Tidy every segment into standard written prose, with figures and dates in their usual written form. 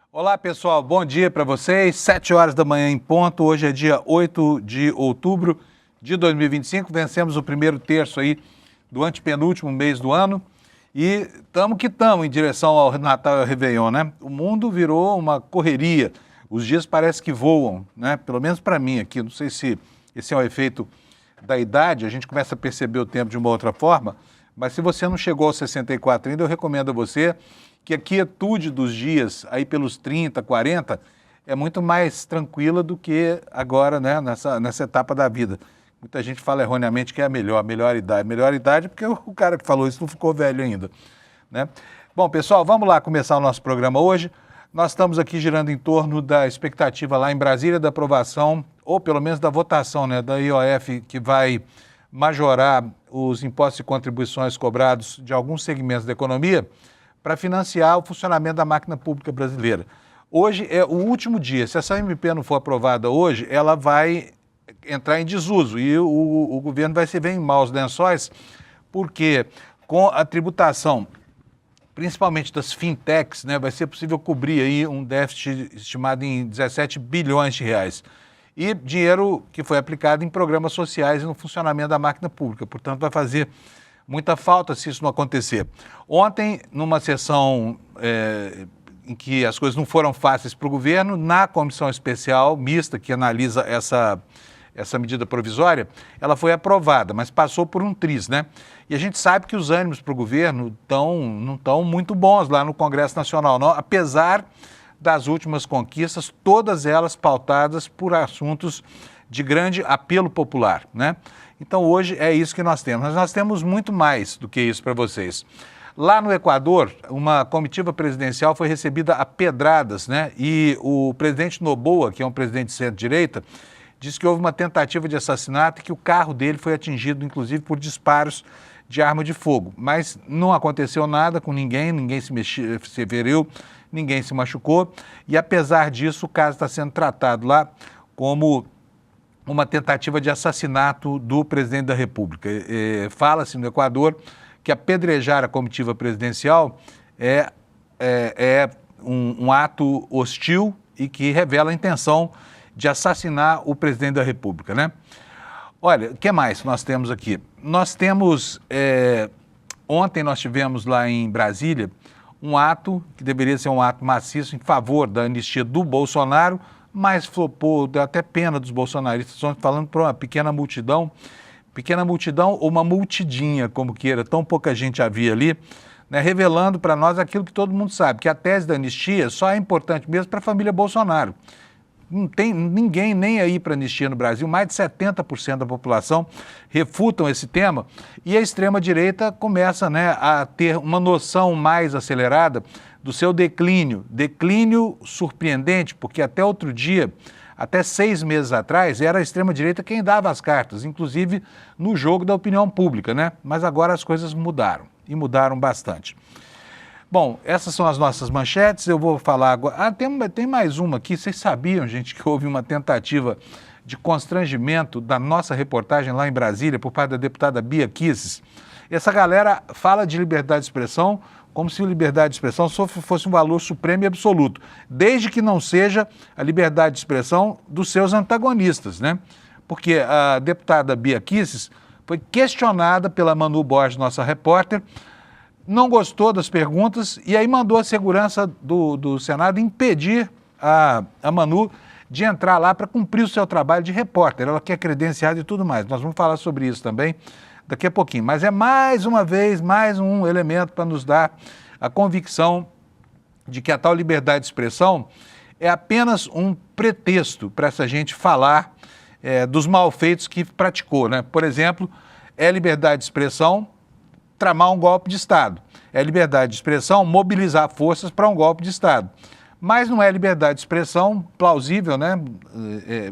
Olá, pessoal. Bom dia para vocês. 7 horas da manhã em ponto. Hoje é dia 8 de outubro de 2025. Vencemos o primeiro terço aí do antepenúltimo mês do ano. E estamos que estamos em direção ao Natal e ao Réveillon, né? O mundo virou uma correria. Os dias parecem que voam, né? Pelo menos para mim aqui. Não sei se esse é um efeito da idade. A gente começa a perceber o tempo de uma outra forma. Mas se você não chegou aos 64 ainda, eu recomendo a você que a quietude dos dias, aí pelos 30, 40, é muito mais tranquila do que agora, né, nessa etapa da vida. Muita gente fala erroneamente que é a melhor idade. Melhor idade porque o cara que falou isso não ficou velho ainda, né? Bom, pessoal, vamos lá começar o nosso programa hoje. Nós estamos aqui girando em torno da expectativa lá em Brasília da aprovação, ou pelo menos da votação, né, da IOF, que vai majorar os impostos e contribuições cobrados de alguns segmentos da economia para financiar o funcionamento da máquina pública brasileira. Hoje é o último dia. Se essa MP não for aprovada hoje, ela vai entrar em desuso e o governo vai se ver em maus lençóis, porque com a tributação, principalmente das fintechs, né, vai ser possível cobrir aí um déficit estimado em 17 bilhões de reais. E dinheiro que foi aplicado em programas sociais e no funcionamento da máquina pública. Portanto, vai fazer muita falta se isso não acontecer. Ontem, numa sessão em que as coisas não foram fáceis para o governo, na comissão especial mista que analisa essa medida provisória, ela foi aprovada, mas passou por um tris, né? E a gente sabe que os ânimos para o governo não estão muito bons lá no Congresso Nacional, não, apesar das últimas conquistas, todas elas pautadas por assuntos de grande apelo popular, né? Então hoje é isso que nós temos, mas nós temos muito mais do que isso para vocês. Lá no Equador, uma comitiva presidencial foi recebida a pedradas, né? E o presidente Noboa, que é um presidente de centro-direita, disse que houve uma tentativa de assassinato e que o carro dele foi atingido, inclusive, por disparos de arma de fogo. Mas não aconteceu nada com ninguém, ninguém se feriu, ninguém se machucou. E apesar disso, o caso está sendo tratado lá como uma tentativa de assassinato do presidente da República. Fala-se no Equador que apedrejar a comitiva presidencial é um ato hostil e que revela a intenção de assassinar o presidente da República, né? Olha, o que mais nós temos aqui? Nós temos, ontem nós tivemos lá em Brasília um ato que deveria ser um ato maciço em favor da anistia do Bolsonaro, mas flopou, deu até pena dos bolsonaristas, estão falando para uma pequena multidão ou uma multidinha, como queira, tão pouca gente havia ali, né, revelando para nós aquilo que todo mundo sabe, que a tese da anistia só é importante mesmo para a família Bolsonaro. Não tem ninguém nem aí para anistia no Brasil, mais de 70% da população refutam esse tema e a extrema-direita começa, né, a ter uma noção mais acelerada do seu declínio surpreendente, porque até outro dia, até 6 meses atrás, era a extrema-direita quem dava as cartas, inclusive no jogo da opinião pública, né? Mas agora as coisas mudaram, e mudaram bastante. Bom, essas são as nossas manchetes, eu vou falar agora. Tem mais uma aqui, vocês sabiam, gente, que houve uma tentativa de constrangimento da nossa reportagem lá em Brasília por parte da deputada Bia Kicis? Essa galera fala de liberdade de expressão como se a liberdade de expressão fosse um valor supremo e absoluto, desde que não seja a liberdade de expressão dos seus antagonistas, né? Porque a deputada Bia Kicis foi questionada pela Manu Borges, nossa repórter, não gostou das perguntas e aí mandou a segurança do Senado impedir a Manu de entrar lá para cumprir o seu trabalho de repórter. Ela quer credenciada e tudo mais. Nós vamos falar sobre isso também daqui a pouquinho. Mas é mais uma vez, mais um elemento para nos dar a convicção de que a tal liberdade de expressão é apenas um pretexto para essa gente falar dos malfeitos que praticou, né? Por exemplo, é liberdade de expressão tramar um golpe de Estado. É liberdade de expressão mobilizar forças para um golpe de Estado. Mas não é liberdade de expressão plausível, né?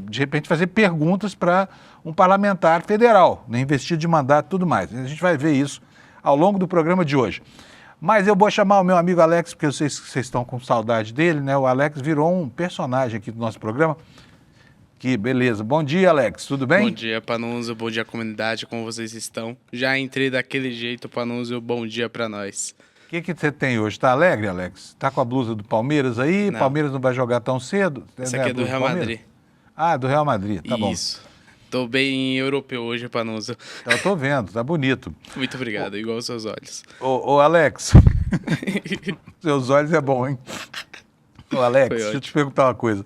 De repente fazer perguntas para um parlamentar federal, né? Investido de mandato e tudo mais. A gente vai ver isso ao longo do programa de hoje. Mas eu vou chamar o meu amigo Alex, porque eu sei que vocês estão com saudade dele, né? O Alex virou um personagem aqui do nosso programa. Que beleza. Bom dia, Alex. Tudo bem? Bom dia, Panunzio. Bom dia, comunidade. Como vocês estão? Já entrei daquele jeito, Panunzio. Bom dia para nós. que você tem hoje? Tá alegre, Alex? Tá com a blusa do Palmeiras aí? Não, Palmeiras não vai jogar tão cedo? essa Né, a aqui é do blusa Real Madrid. Ah, do Real Madrid, tá bom. Isso. Tô bem europeu hoje, Panuso. Então, eu tô vendo, tá bonito. Muito obrigado, igual os seus olhos. Ô, Alex, seus olhos é bom, hein? Ô, Alex, Foi deixa eu te ótimo. perguntar uma coisa.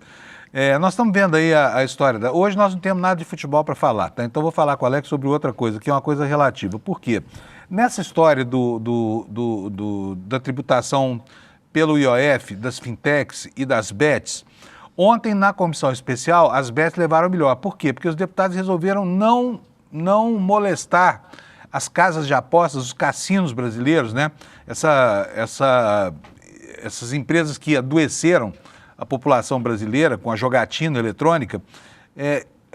Nós estamos vendo aí a história. Hoje nós não temos nada de futebol para falar, tá? Então eu vou falar com o Alex sobre outra coisa, que é uma coisa relativa. Por quê? Nessa história da tributação pelo IOF, das fintechs e das bets, ontem na comissão especial as bets levaram melhor. Por quê? Porque os deputados resolveram não molestar as casas de apostas, os cassinos brasileiros, né? Essas empresas que adoeceram a população brasileira com a jogatina eletrônica,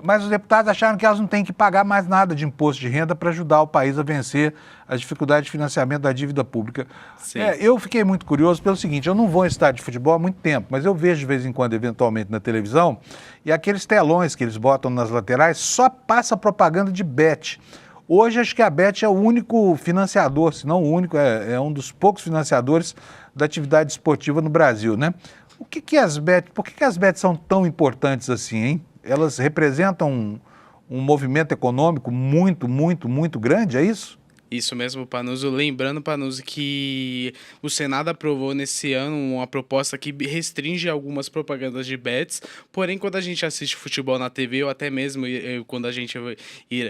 mas os deputados acharam que elas não têm que pagar mais nada de imposto de renda para ajudar o país a vencer as dificuldades de financiamento da dívida pública. Sim. Eu fiquei muito curioso pelo seguinte, eu não vou em estádio de futebol há muito tempo, mas eu vejo de vez em quando, eventualmente, na televisão, e aqueles telões que eles botam nas laterais só passa propaganda de bet. Hoje acho que a Bet é o único financiador, se não o único, é um dos poucos financiadores da atividade esportiva no Brasil, né? Por que as bets são tão importantes assim, hein? Elas representam um movimento econômico muito, muito, muito grande, é isso? Isso mesmo, Panuso. Lembrando, Panuso, que o Senado aprovou nesse ano uma proposta que restringe algumas propagandas de bets, porém, quando a gente assiste futebol na TV, ou até mesmo quando a gente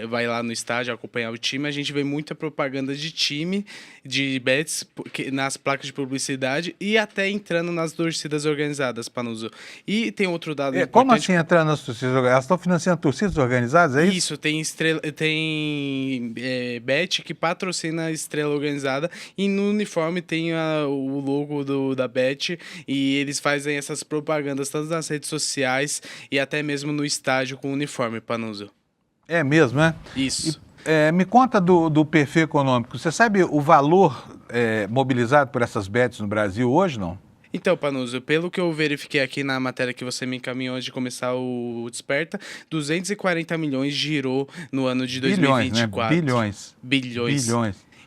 vai lá no estádio acompanhar o time, a gente vê muita propaganda de time, de bets, nas placas de publicidade e até entrando nas torcidas organizadas, Panuso. E tem outro dado importante. Como assim entrando nas torcidas organizadas? Elas estão financiando torcidas organizadas, é isso? Isso, tem bet que patrocina a estrela organizada e no uniforme tem o logo da bet e eles fazem essas propagandas tanto nas redes sociais e até mesmo no estádio com o uniforme, Panuso. É mesmo, né? Isso. Me conta do perfil econômico. Você sabe o valor mobilizado por essas bets no Brasil hoje, não? Então, Panuso, pelo que eu verifiquei aqui na matéria que você me encaminhou antes de começar o Desperta, 240 milhões girou no ano de 2024. Bilhões, né? Bilhões.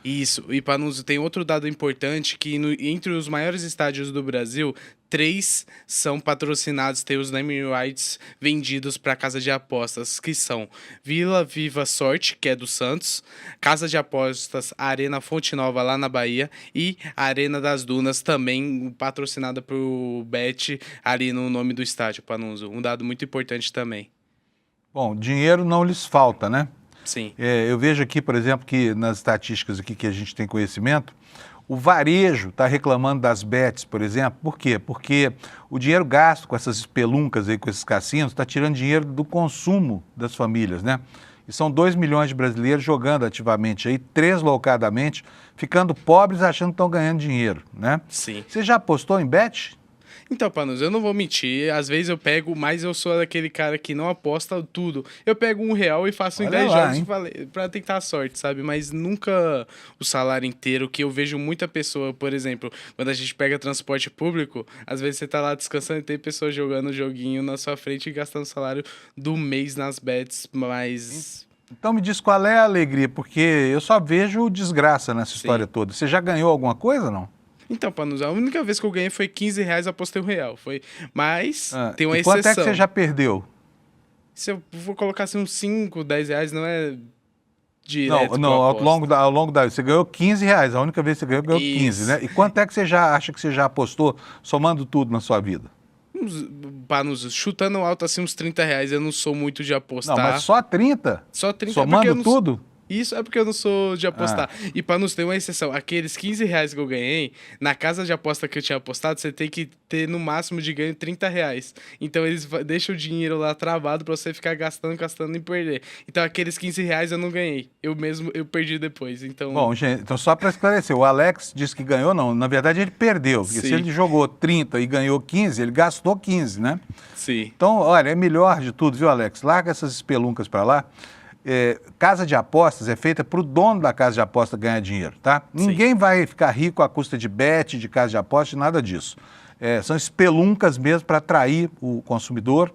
Isso. E, Panuso, tem outro dado importante que entre os maiores estádios do Brasil, 3 são patrocinados, tem os naming rights vendidos para casa de apostas, que são Vila Viva Sorte, que é do Santos, Casa de Apostas Arena Fonte Nova, lá na Bahia, e a Arena das Dunas, também patrocinada por Bet, ali no nome do estádio, Panuso. Um dado muito importante também. Bom, dinheiro não lhes falta, né? Sim. Eu vejo aqui, por exemplo, que nas estatísticas aqui que a gente tem conhecimento, o varejo está reclamando das bets, por exemplo. Por quê? Porque o dinheiro gasto com essas espeluncas aí, com esses cassinos, está tirando dinheiro do consumo das famílias, né? E são 2 milhões de brasileiros jogando ativamente aí, deslocadamente, ficando pobres achando que estão ganhando dinheiro, né? Sim. Você já apostou em bet? Então, Panuso, eu não vou mentir, às vezes eu pego, mas eu sou daquele cara que não aposta tudo. Eu pego R$ 1 e faço em 10 jogos pra tentar a sorte, sabe? Mas nunca o salário inteiro, que eu vejo muita pessoa, por exemplo, quando a gente pega transporte público, às vezes você tá lá descansando e tem pessoas jogando joguinho na sua frente e gastando o salário do mês nas bets, mas... Então me diz qual é a alegria, porque eu só vejo desgraça nessa história toda. Você já ganhou alguma coisa, não? Então, Panuso, a única vez que eu ganhei foi R$ 15, apostei R$ 1. Mas tem uma e exceção. quanto é que você já perdeu? Se eu for colocar assim uns 5, R$ 10, não é direto. Não, ao longo da... Você ganhou R$ 15, a única vez que você ganhou 15, né? E quanto é que você já acha que você já apostou, somando tudo na sua vida? Panuso, chutando alto assim uns R$ 30, eu não sou muito de apostar. Não, mas só 30? Só 30. Somando tudo? Isso é porque eu não sou de apostar. E para nos ter uma exceção, aqueles R$ 15 que eu ganhei, na casa de aposta que eu tinha apostado, você tem que ter no máximo de ganho R$ 30. Então eles deixam o dinheiro lá travado para você ficar gastando e perder. Então aqueles R$ 15 eu não ganhei. Eu perdi depois. Então... Bom, gente, então só para esclarecer, o Alex disse que ganhou, não. Na verdade ele perdeu, porque se ele jogou 30 e ganhou 15, ele gastou 15, né? Sim. Então, olha, é melhor de tudo, viu, Alex? Larga essas espeluncas para lá. Casa de apostas é feita para o dono da casa de aposta ganhar dinheiro, tá? Ninguém vai ficar rico à custa de bet, de casa de aposta, nada disso. São espeluncas mesmo para atrair o consumidor.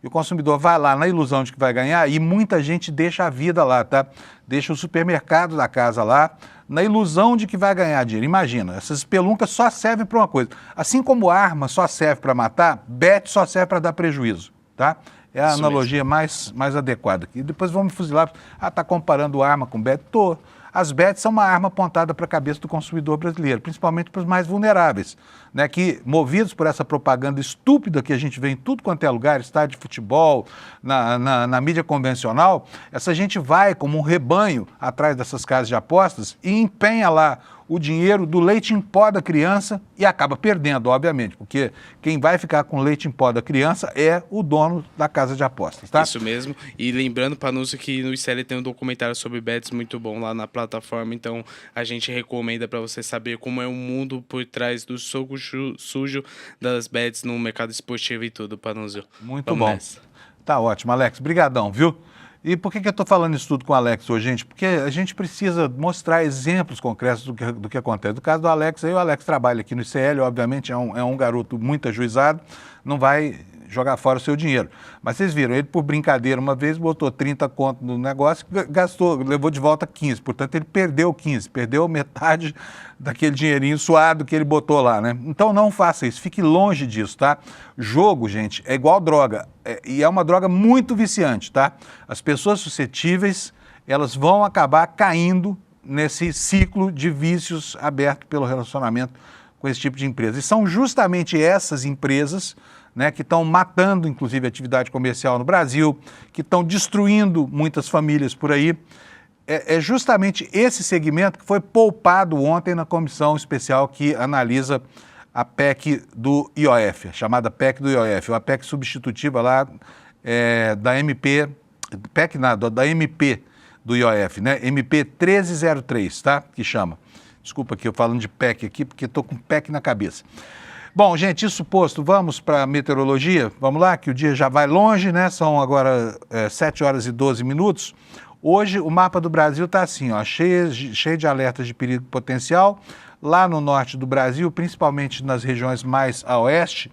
E o consumidor vai lá na ilusão de que vai ganhar e muita gente deixa a vida lá, tá? Deixa o supermercado da casa lá, na ilusão de que vai ganhar dinheiro. Imagina, essas espeluncas só servem para uma coisa. Assim como arma só serve para matar, bet só serve para dar prejuízo, tá? É a analogia mais adequada. E depois vamos me fuzilar. Tá comparando arma com bet? Tô. As bets são uma arma apontada para a cabeça do consumidor brasileiro, principalmente para os mais vulneráveis, né, que, movidos por essa propaganda estúpida que a gente vê em tudo quanto é lugar, estádio de futebol, na mídia convencional, essa gente vai como um rebanho atrás dessas casas de apostas e empenha lá o dinheiro do leite em pó da criança e acaba perdendo, obviamente, porque quem vai ficar com leite em pó da criança é o dono da casa de apostas, tá? Isso mesmo. E lembrando, Panúcio, que no ICL tem um documentário sobre bets muito bom lá na plataforma, então a gente recomenda para você saber como é o mundo por trás do jogo sujo das bets no mercado esportivo e tudo, Panúcio. Muito Vamos bom. nessa. Tá ótimo, Alex. Brigadão, viu? E por que eu estou falando isso tudo com o Alex hoje, gente? Porque a gente precisa mostrar exemplos concretos do que acontece. No caso do Alex, aí o Alex trabalha aqui no ICL, obviamente é um garoto muito ajuizado, não vai jogar fora o seu dinheiro. Mas vocês viram, ele por brincadeira uma vez botou 30 conto no negócio, gastou, levou de volta 15, portanto ele perdeu 15, perdeu metade daquele dinheirinho suado que ele botou lá, né? Então não faça isso, fique longe disso, tá? Jogo, gente, é igual droga, e é uma droga muito viciante, tá? As pessoas suscetíveis, elas vão acabar caindo nesse ciclo de vícios aberto pelo relacionamento com esse tipo de empresa. E são justamente essas empresas, né, que estão matando, inclusive, a atividade comercial no Brasil, que estão destruindo muitas famílias por aí. É justamente esse segmento que foi poupado ontem na comissão especial que analisa a PEC do IOF, chamada PEC do IOF, uma PEC substitutiva lá da MP, PEC nada, da MP do IOF, né? MP 1303, tá? Que chama. Desculpa que eu falando de PEC aqui, porque estou com PEC na cabeça. Bom, gente, isso posto, vamos para a meteorologia? Vamos lá, que o dia já vai longe, né? São agora 7 horas e 12 minutos. Hoje o mapa do Brasil está assim, ó, cheio de alertas de perigo potencial. Lá no norte do Brasil, principalmente nas regiões mais a oeste,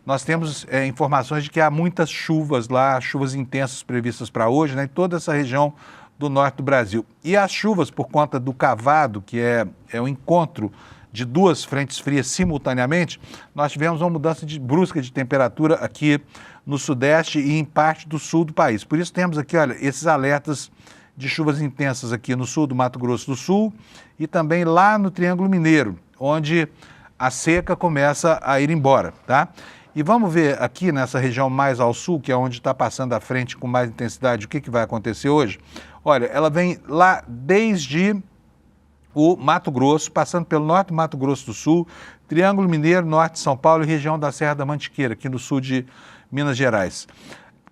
nós temos informações de que há muitas chuvas lá, chuvas intensas previstas para hoje, né? Em toda essa região do norte do Brasil. E as chuvas, por conta do cavado, que é o encontro de duas frentes frias simultaneamente, nós tivemos uma mudança brusca de temperatura aqui no sudeste e em parte do sul do país. Por isso temos aqui, olha, esses alertas de chuvas intensas aqui no sul do Mato Grosso do Sul e também lá no Triângulo Mineiro, onde a seca começa a ir embora, tá? E vamos ver aqui nessa região mais ao sul, que é onde está passando a frente com mais intensidade, o que vai acontecer hoje. Olha, ela vem lá desde o Mato Grosso, passando pelo norte do Mato Grosso do Sul, Triângulo Mineiro, norte de São Paulo e região da Serra da Mantiqueira, aqui no sul de Minas Gerais.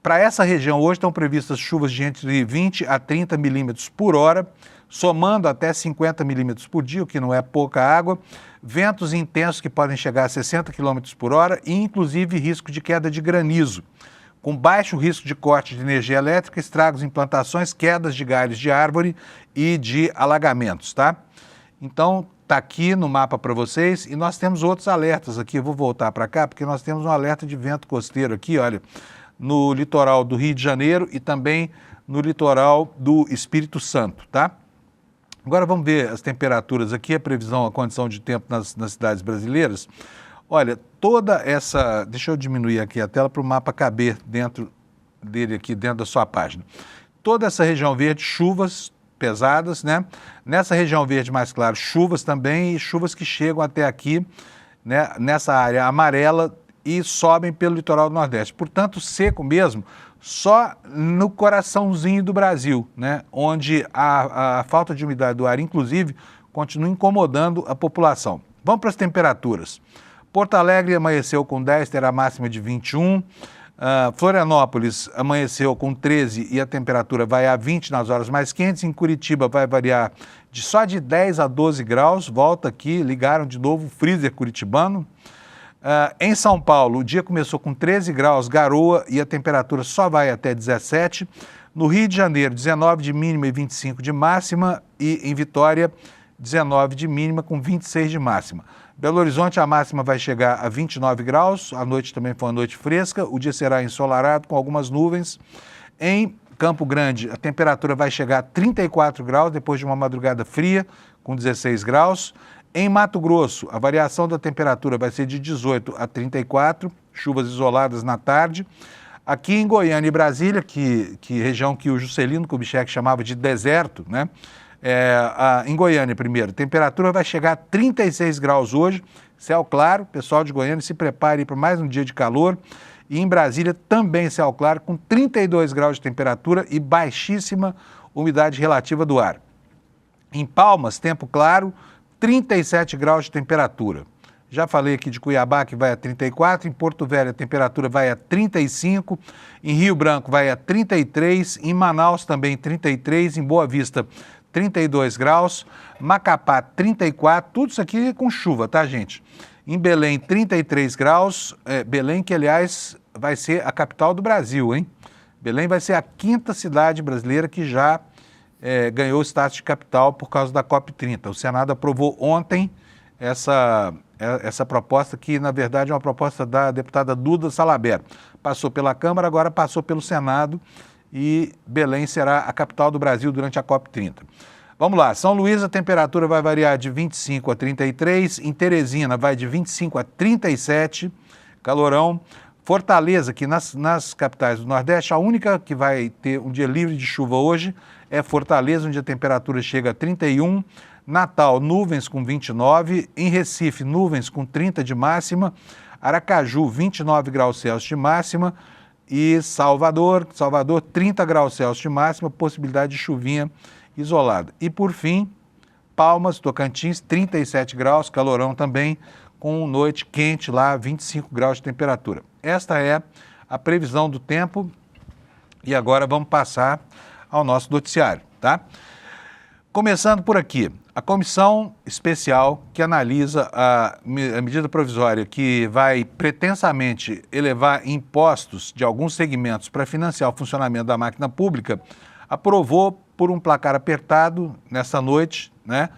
Para essa região hoje estão previstas chuvas de entre 20 a 30 milímetros por hora, somando até 50 milímetros por dia, o que não é pouca água, ventos intensos que podem chegar a 60 quilômetros por hora e inclusive risco de queda de granizo, com baixo risco de corte de energia elétrica, estragos em plantações, quedas de galhos de árvore e de alagamentos, tá? Então, está aqui no mapa para vocês e nós temos outros alertas aqui, eu vou voltar para cá, porque nós temos um alerta de vento costeiro aqui, olha, no litoral do Rio de Janeiro e também no litoral do Espírito Santo, tá? Agora vamos ver as temperaturas aqui, a previsão, a condição de tempo nas cidades brasileiras. Olha, toda essa... Deixa eu diminuir aqui a tela para o mapa caber dentro dele aqui, dentro da sua página. Toda essa região verde, chuvas pesadas, né? Nessa região verde mais claro, chuvas também e chuvas que chegam até aqui, né? Nessa área amarela e sobem pelo litoral do Nordeste. Portanto, seco mesmo, só no coraçãozinho do Brasil, né? Onde a falta de umidade do ar, inclusive, continua incomodando a população. Vamos para as temperaturas. Porto Alegre amanheceu com 10, terá máxima de 21. Florianópolis amanheceu com 13 e a temperatura vai a 20 nas horas mais quentes. Em Curitiba vai variar só de 10 a 12 graus. Volta aqui, ligaram de novo o freezer curitibano. Em São Paulo, o dia começou com 13 graus, garoa, e a temperatura só vai até 17. No Rio de Janeiro, 19 de mínima e 25 de máxima. E em Vitória, 19 de mínima com 26 de máxima. Belo Horizonte, a máxima vai chegar a 29 graus. A noite também foi uma noite fresca. O dia será ensolarado com algumas nuvens. Em Campo Grande, a temperatura vai chegar a 34 graus depois de uma madrugada fria, com 16 graus. Em Mato Grosso, a variação da temperatura vai ser de 18 a 34, chuvas isoladas na tarde. Aqui em Goiânia e Brasília, que região que o Juscelino Kubitschek chamava de deserto, né? Em Goiânia, primeiro, a temperatura vai chegar a 36 graus hoje, céu claro, pessoal de Goiânia se prepare para mais um dia de calor. E em Brasília também céu claro, com 32 graus de temperatura e baixíssima umidade relativa do ar. Em Palmas, tempo claro, 37 graus de temperatura. Já falei aqui de Cuiabá, que vai a 34, em Porto Velho a temperatura vai a 35, em Rio Branco vai a 33, em Manaus também 33, em Boa Vista 32 graus, Macapá 34, tudo isso aqui com chuva, tá, gente? Em Belém, 33 graus. Belém, que, aliás, vai ser a capital do Brasil, hein? Belém vai ser a 5ª cidade brasileira que já ganhou o status de capital por causa da COP30. O Senado aprovou ontem essa proposta, que, na verdade, é uma proposta da deputada Duda Salabert. Passou pela Câmara, agora passou pelo Senado e Belém será a capital do Brasil durante a COP30. Vamos lá, São Luís a temperatura vai variar de 25 a 33, em Teresina vai de 25 a 37, calorão. Fortaleza, que nas capitais do Nordeste, a única que vai ter um dia livre de chuva hoje é Fortaleza, onde a temperatura chega a 31, Natal, nuvens com 29, em Recife, nuvens com 30 de máxima, Aracaju, 29 graus Celsius de máxima, e Salvador, 30 graus Celsius de máxima, possibilidade de chuvinha isolada. E por fim, Palmas, Tocantins, 37 graus, calorão também, com noite quente lá, 25 graus de temperatura. Esta é a previsão do tempo e agora vamos passar ao nosso noticiário, tá? Começando por aqui, a comissão especial que analisa a medida provisória que vai pretensamente elevar impostos de alguns segmentos para financiar o funcionamento da máquina pública, aprovou por um placar apertado nessa noite, né,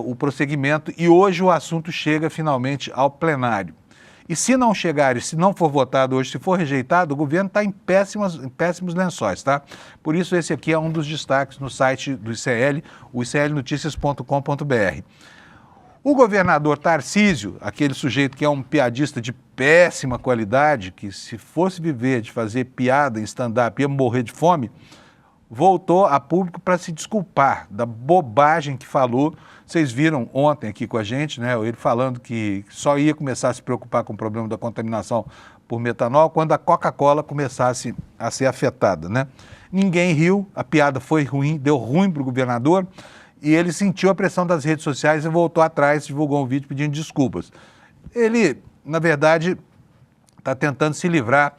o prosseguimento, e hoje o assunto chega finalmente ao plenário. E se não chegar, e se não for votado hoje, se for rejeitado, o governo está em péssimos lençóis, tá? Por isso esse aqui é um dos destaques no site do ICL, o iclnoticias.com.br. O governador Tarcísio, aquele sujeito que é um piadista de péssima qualidade, que se fosse viver de fazer piada em stand-up ia morrer de fome, voltou a público para se desculpar da bobagem que falou. Vocês viram ontem aqui com a gente, né, ele falando que só ia começar a se preocupar com o problema da contaminação por metanol quando a Coca-Cola começasse a ser afetada, né? Ninguém riu, a piada foi ruim, deu ruim para o governador e ele sentiu a pressão das redes sociais e voltou atrás, divulgou um vídeo pedindo desculpas. Ele, na verdade, está tentando se livrar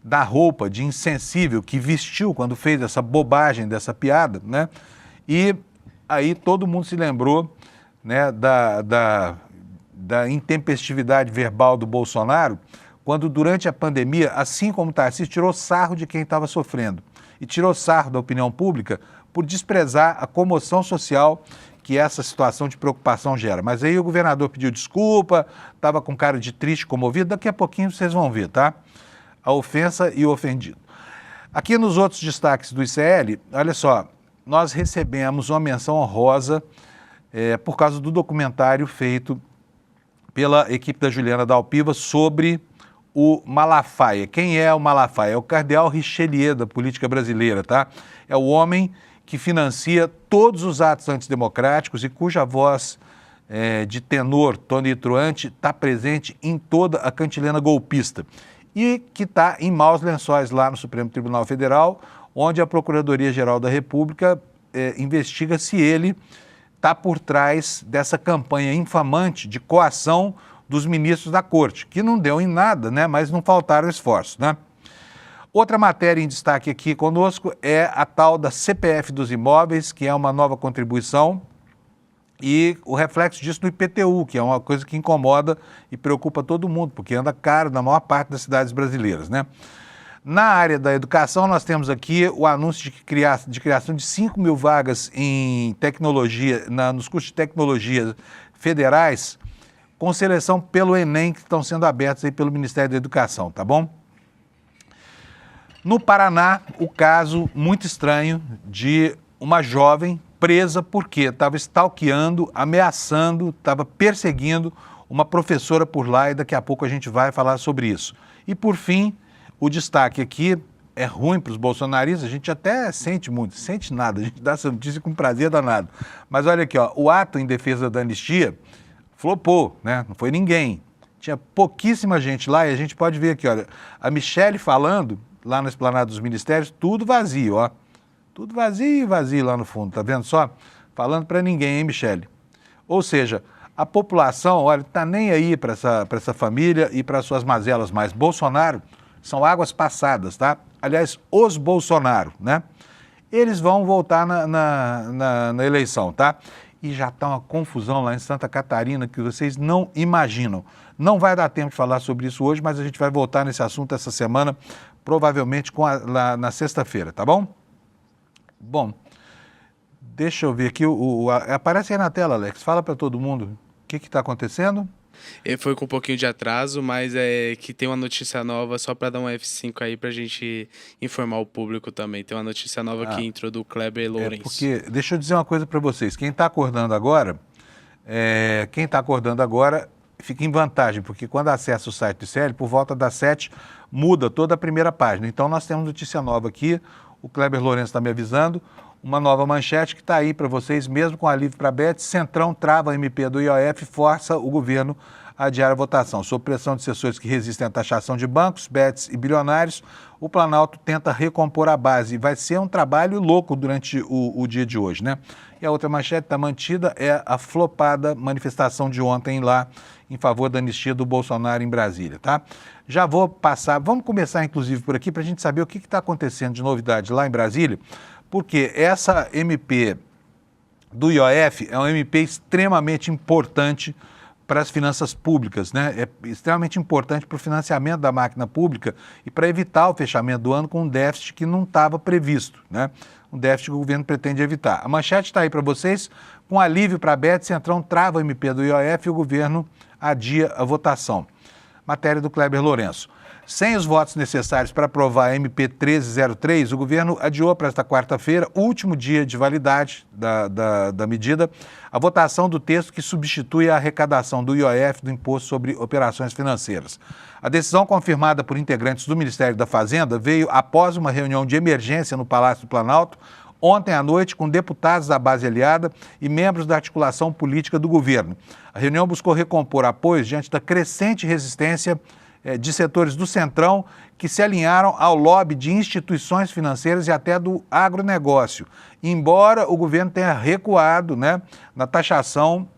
da roupa de insensível que vestiu quando fez essa bobagem dessa piada, né? E aí todo mundo se lembrou, né, da intempestividade verbal do Bolsonaro, quando durante a pandemia, assim como o Tarcísio, tirou sarro de quem estava sofrendo e tirou sarro da opinião pública por desprezar a comoção social que essa situação de preocupação gera. Mas aí o governador pediu desculpa, estava com cara de triste, comovido, daqui a pouquinho vocês vão ver, tá? A ofensa e o ofendido. Aqui nos outros destaques do ICL, olha só, nós recebemos uma menção honrosa por causa do documentário feito pela equipe da Juliana Dalpiva sobre o Malafaia. Quem é o Malafaia? É o cardeal Richelieu da política brasileira, tá? É o homem que financia todos os atos antidemocráticos e cuja voz de tenor tonitruante está presente em toda a cantilena golpista. E que está em maus lençóis lá no Supremo Tribunal Federal, onde a Procuradoria-Geral da República investiga se ele está por trás dessa campanha infamante de coação dos ministros da Corte, que não deu em nada, né, mas não faltaram esforços, né? Outra matéria em destaque aqui conosco é a tal da CPF dos imóveis, que é uma nova contribuição, e o reflexo disso no IPTU, que é uma coisa que incomoda e preocupa todo mundo, porque anda caro na maior parte das cidades brasileiras, né? Na área da educação, nós temos aqui o anúncio de criação de 5 mil vagas em tecnologia, nos cursos de tecnologia federais, com seleção pelo Enem, que estão sendo abertos aí pelo Ministério da Educação, tá bom? No Paraná, o caso muito estranho de uma jovem presa porque estava stalkeando, ameaçando, estava perseguindo uma professora por lá e daqui a pouco a gente vai falar sobre isso. E por fim, o destaque aqui é ruim para os bolsonaristas, a gente até sente muito, sente nada, a gente dá essa notícia com prazer danado. Mas olha aqui, ó, o ato em defesa da anistia flopou, né? Não foi ninguém. Tinha pouquíssima gente lá e a gente pode ver aqui, olha, a Michele falando lá na Esplanada dos Ministérios, tudo vazio, ó. Tudo vazio, vazio lá no fundo, tá vendo só? Falando para ninguém, hein, Michele? Ou seja, a população, olha, tá nem aí para essa família e para suas mazelas mais. Bolsonaro são águas passadas, tá? Aliás, os Bolsonaro, né? Eles vão voltar na eleição, tá? E já está uma confusão lá em Santa Catarina que vocês não imaginam. Não vai dar tempo de falar sobre isso hoje, mas a gente vai voltar nesse assunto essa semana, provavelmente lá na sexta-feira, tá bom? Bom, deixa eu ver aqui, aparece aí na tela, Alex, fala para todo mundo o que está acontecendo. Foi com um pouquinho de atraso, mas é que tem uma notícia nova, só para dar um F5 aí pra gente informar o público também. Tem uma notícia nova que entrou do Kleber Lourenço. Porque, deixa eu dizer uma coisa para vocês, quem está acordando agora, fica em vantagem, porque quando acessa o site do ICL, por volta das 7, muda toda a primeira página. Então nós temos notícia nova aqui, o Kleber Lourenço está me avisando, uma nova manchete que está aí para vocês, mesmo com alívio para a Bet, Centrão trava a MP do IOF e força o governo a adiar a votação. Sob pressão de setores que resistem à taxação de bancos, bets e bilionários, o Planalto tenta recompor a base. E vai ser um trabalho louco durante o dia de hoje, né? E a outra manchete está mantida, é a flopada manifestação de ontem lá em favor da anistia do Bolsonaro em Brasília, tá? Já vou passar, vamos começar inclusive por aqui para a gente saber o que está acontecendo de novidade lá em Brasília, porque essa MP do IOF é uma MP extremamente importante para as finanças públicas, né? É extremamente importante para o financiamento da máquina pública e para evitar o fechamento do ano com um déficit que não estava previsto, né? Um déficit que o governo pretende evitar. A manchete está aí para vocês, com alívio para a Bet, Centrão trava a MP do IOF e o governo adia a votação. Matéria do Kleber Lourenço. Sem os votos necessários para aprovar a MP 1303, o governo adiou para esta quarta-feira, último dia de validade da medida, a votação do texto que substitui a arrecadação do IOF, do Imposto sobre Operações Financeiras. A decisão, confirmada por integrantes do Ministério da Fazenda, veio após uma reunião de emergência no Palácio do Planalto, ontem à noite, com deputados da base aliada e membros da articulação política do governo. A reunião buscou recompor apoios diante da crescente resistência de setores do Centrão que se alinharam ao lobby de instituições financeiras e até do agronegócio, embora o governo tenha recuado, né, na taxação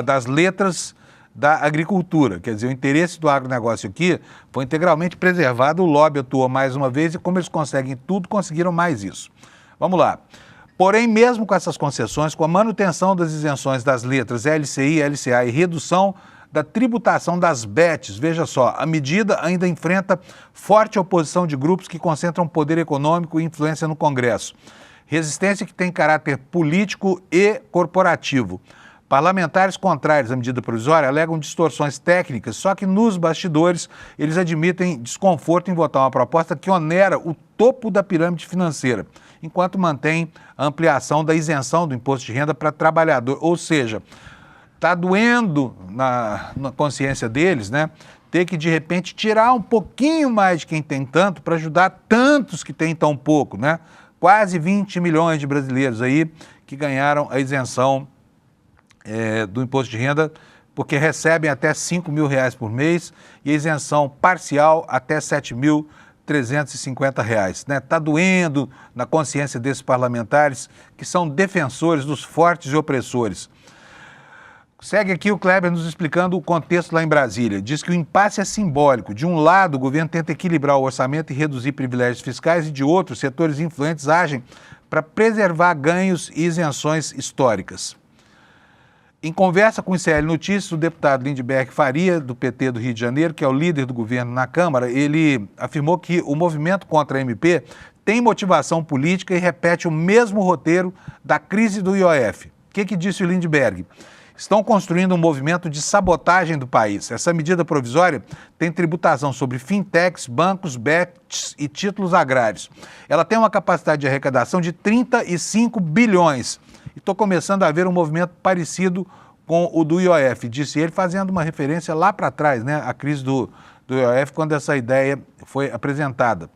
das letras da agricultura. Quer dizer, o interesse do agronegócio aqui foi integralmente preservado, o lobby atuou mais uma vez e como eles conseguem tudo, conseguiram mais isso. Vamos lá. Porém, mesmo com essas concessões, com a manutenção das isenções das letras LCI, LCA e redução da tributação das bets, veja só, a medida ainda enfrenta forte oposição de grupos que concentram poder econômico e influência no Congresso. Resistência que tem caráter político e corporativo. Parlamentares contrários à medida provisória alegam distorções técnicas, só que nos bastidores eles admitem desconforto em votar uma proposta que onera o topo da pirâmide financeira, enquanto mantém a ampliação da isenção do imposto de renda para trabalhador, ou seja, está doendo na consciência deles, né? Ter que, de repente, tirar um pouquinho mais de quem tem tanto para ajudar tantos que têm tão pouco, né? Quase 20 milhões de brasileiros aí que ganharam a isenção do imposto de renda porque recebem até R$5.000 por mês e a isenção parcial até R$7.350, né? Está doendo na consciência desses parlamentares que são defensores dos fortes e opressores. Segue aqui o Kleber nos explicando o contexto lá em Brasília. Diz que o impasse é simbólico. De um lado, o governo tenta equilibrar o orçamento e reduzir privilégios fiscais, e de outro, setores influentes agem para preservar ganhos e isenções históricas. Em conversa com o ICL Notícias, o deputado Lindbergh Faria, do PT do Rio de Janeiro, que é o líder do governo na Câmara, ele afirmou que o movimento contra a MP tem motivação política e repete o mesmo roteiro da crise do IOF. O que disse o Lindbergh? estão construindo um movimento de sabotagem do país. Essa medida provisória tem tributação sobre fintechs, bancos, bets e títulos agrários. Ela tem uma capacidade de arrecadação de 35 bilhões. E estou começando a ver um movimento parecido com o do IOF, disse ele, fazendo uma referência lá para trás, né, a crise do IOF, quando essa ideia foi apresentada.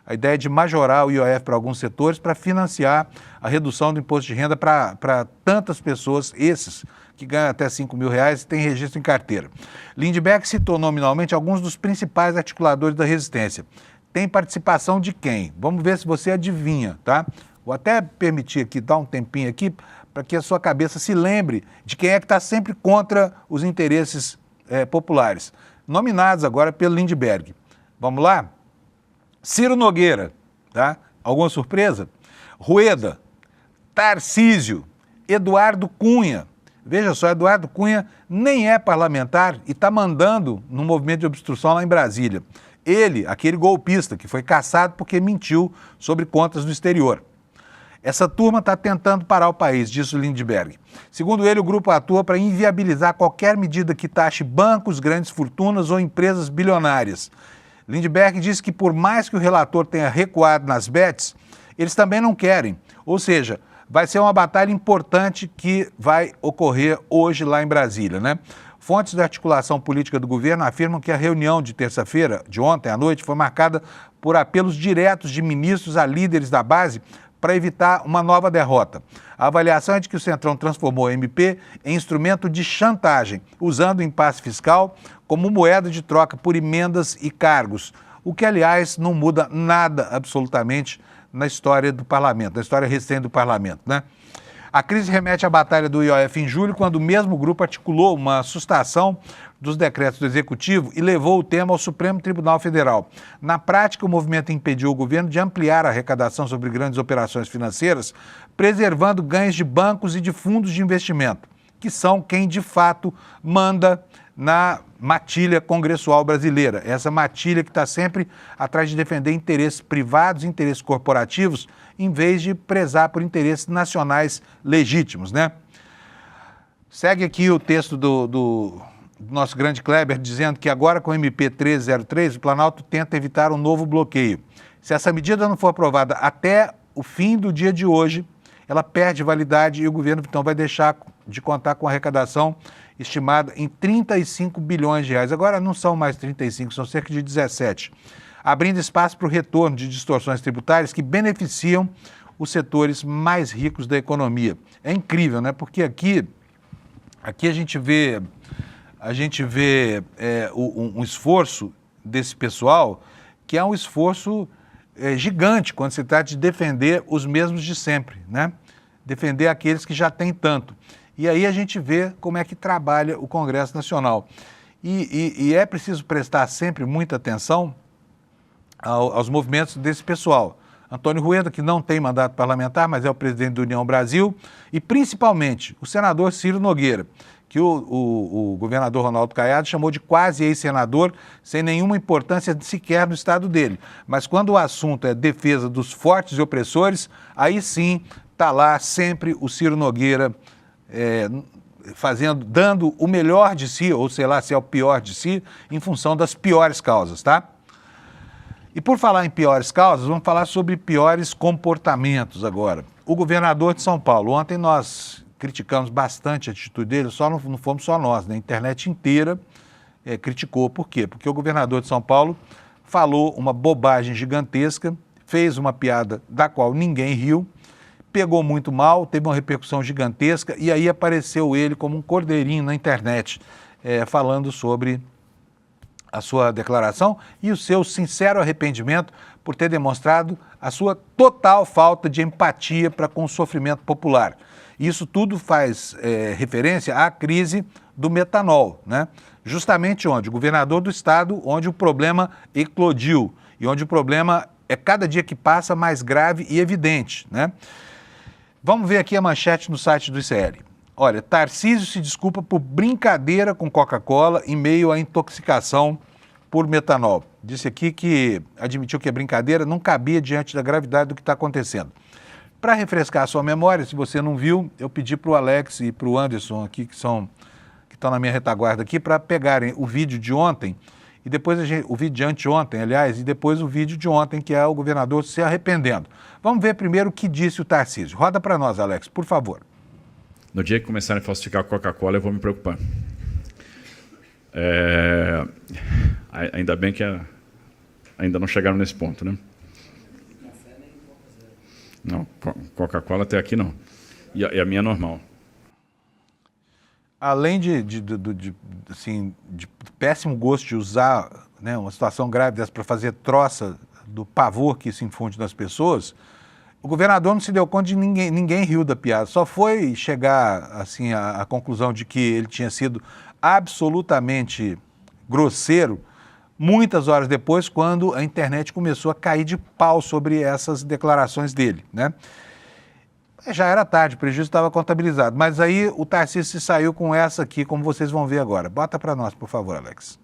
A ideia de majorar o IOF para alguns setores para financiar a redução do imposto de renda para tantas pessoas, esses que ganham até R$5.000 e têm registro em carteira. Lindbergh citou nominalmente alguns dos principais articuladores da resistência. Tem participação de quem? Vamos ver se você adivinha, tá? Vou até permitir aqui, dar um tempinho aqui, para que a sua cabeça se lembre de quem é que está sempre contra os interesses populares. Nominados agora pelo Lindbergh. Vamos lá? Ciro Nogueira, tá? Alguma surpresa? Rueda, Tarcísio, Eduardo Cunha. Veja só, Eduardo Cunha nem é parlamentar e está mandando no movimento de obstrução lá em Brasília. Ele, aquele golpista que foi caçado porque mentiu sobre contas no exterior. Essa turma está tentando parar o país, disse o Lindbergh. Segundo ele, o grupo atua para inviabilizar qualquer medida que taxe bancos, grandes fortunas ou empresas bilionárias. Lindbergh disse que por mais que o relator tenha recuado nas bets, eles também não querem. Ou seja, vai ser uma batalha importante que vai ocorrer hoje lá em Brasília, né? Fontes da articulação política do governo afirmam que a reunião de terça-feira, de ontem à noite, foi marcada por apelos diretos de ministros a líderes da base para evitar uma nova derrota. A avaliação é de que o Centrão transformou a MP em instrumento de chantagem, usando o impasse fiscal como moeda de troca por emendas e cargos, o que, aliás, não muda nada absolutamente na história do parlamento, na história recente do parlamento, né? A crise remete à batalha do IOF em julho, quando o mesmo grupo articulou uma sustação dos decretos do Executivo e levou o tema ao Supremo Tribunal Federal. Na prática, o movimento impediu o governo de ampliar a arrecadação sobre grandes operações financeiras, preservando ganhos de bancos e de fundos de investimento, que são quem, de fato, manda na matilha congressual brasileira. Essa matilha que está sempre atrás de defender interesses privados, interesses corporativos, em vez de prezar por interesses nacionais legítimos, né? Segue aqui o texto do nosso grande Kleber, dizendo que agora com o MP 1303, o Planalto tenta evitar um novo bloqueio. Se essa medida não for aprovada até o fim do dia de hoje, ela perde validade e o governo então vai deixar de contar com a arrecadação estimada em 35 bilhões de reais. Agora não são mais 35, são cerca de 17, abrindo espaço para o retorno de distorções tributárias que beneficiam os setores mais ricos da economia. É incrível, né? Porque aqui a gente vê um esforço desse pessoal que é um esforço gigante quando se trata de defender os mesmos de sempre, né? Defender aqueles que já têm tanto. E aí a gente vê como é que trabalha o Congresso Nacional. E é preciso prestar sempre muita atenção aos movimentos desse pessoal. Antônio Rueda, que não tem mandato parlamentar, mas é o presidente da União Brasil, e principalmente o senador Ciro Nogueira, que o governador Ronaldo Caiado chamou de quase ex-senador, sem nenhuma importância sequer no estado dele. Mas quando o assunto é defesa dos fortes e opressores, aí sim está lá sempre o Ciro Nogueira dando o melhor de si, ou sei lá se é o pior de si, em função das piores causas, tá? E por falar em piores causas, vamos falar sobre piores comportamentos agora. O governador de São Paulo, ontem nós criticamos bastante a atitude dele, não fomos só nós, né? A internet inteira criticou. Por quê? Porque o governador de São Paulo falou uma bobagem gigantesca, fez uma piada da qual ninguém riu, pegou muito mal, teve uma repercussão gigantesca e aí apareceu ele como um cordeirinho na internet, falando sobre a sua declaração e o seu sincero arrependimento por ter demonstrado a sua total falta de empatia para com o sofrimento popular. Isso tudo faz referência à crise do metanol, né? Justamente onde? O governador do estado, onde o problema eclodiu e onde o problema é cada dia que passa mais grave e evidente, né? Vamos ver aqui a manchete no site do ICL. Olha, Tarcísio se desculpa por brincadeira com Coca-Cola em meio à intoxicação por metanol. Disse aqui que admitiu que a brincadeira não cabia diante da gravidade do que está acontecendo. Para refrescar a sua memória, se você não viu, eu pedi para o Alex e para o Anderson aqui, que estão na minha retaguarda aqui, para pegarem o vídeo de ontem, e depois o vídeo de anteontem, aliás, e depois o vídeo de ontem, que é o governador se arrependendo. Vamos ver primeiro o que disse o Tarcísio. Roda para nós, Alex, por favor. No dia que começarem a falsificar a Coca-Cola, eu vou me preocupar. Ainda bem que ainda não chegaram nesse ponto, né? Não, Coca-Cola até aqui não. E a minha é normal. Além de péssimo gosto de usar, né, uma situação grave dessa para fazer troça do pavor que se infunde nas pessoas, o governador não se deu conta de ninguém riu da piada. Só foi chegar assim, à conclusão de que ele tinha sido absolutamente grosseiro muitas horas depois, quando a internet começou a cair de pau sobre essas declarações dele, né? Já era tarde, o prejuízo estava contabilizado, mas aí o Tarcísio se saiu com essa aqui, como vocês vão ver agora. Bota para nós, por favor, Alex.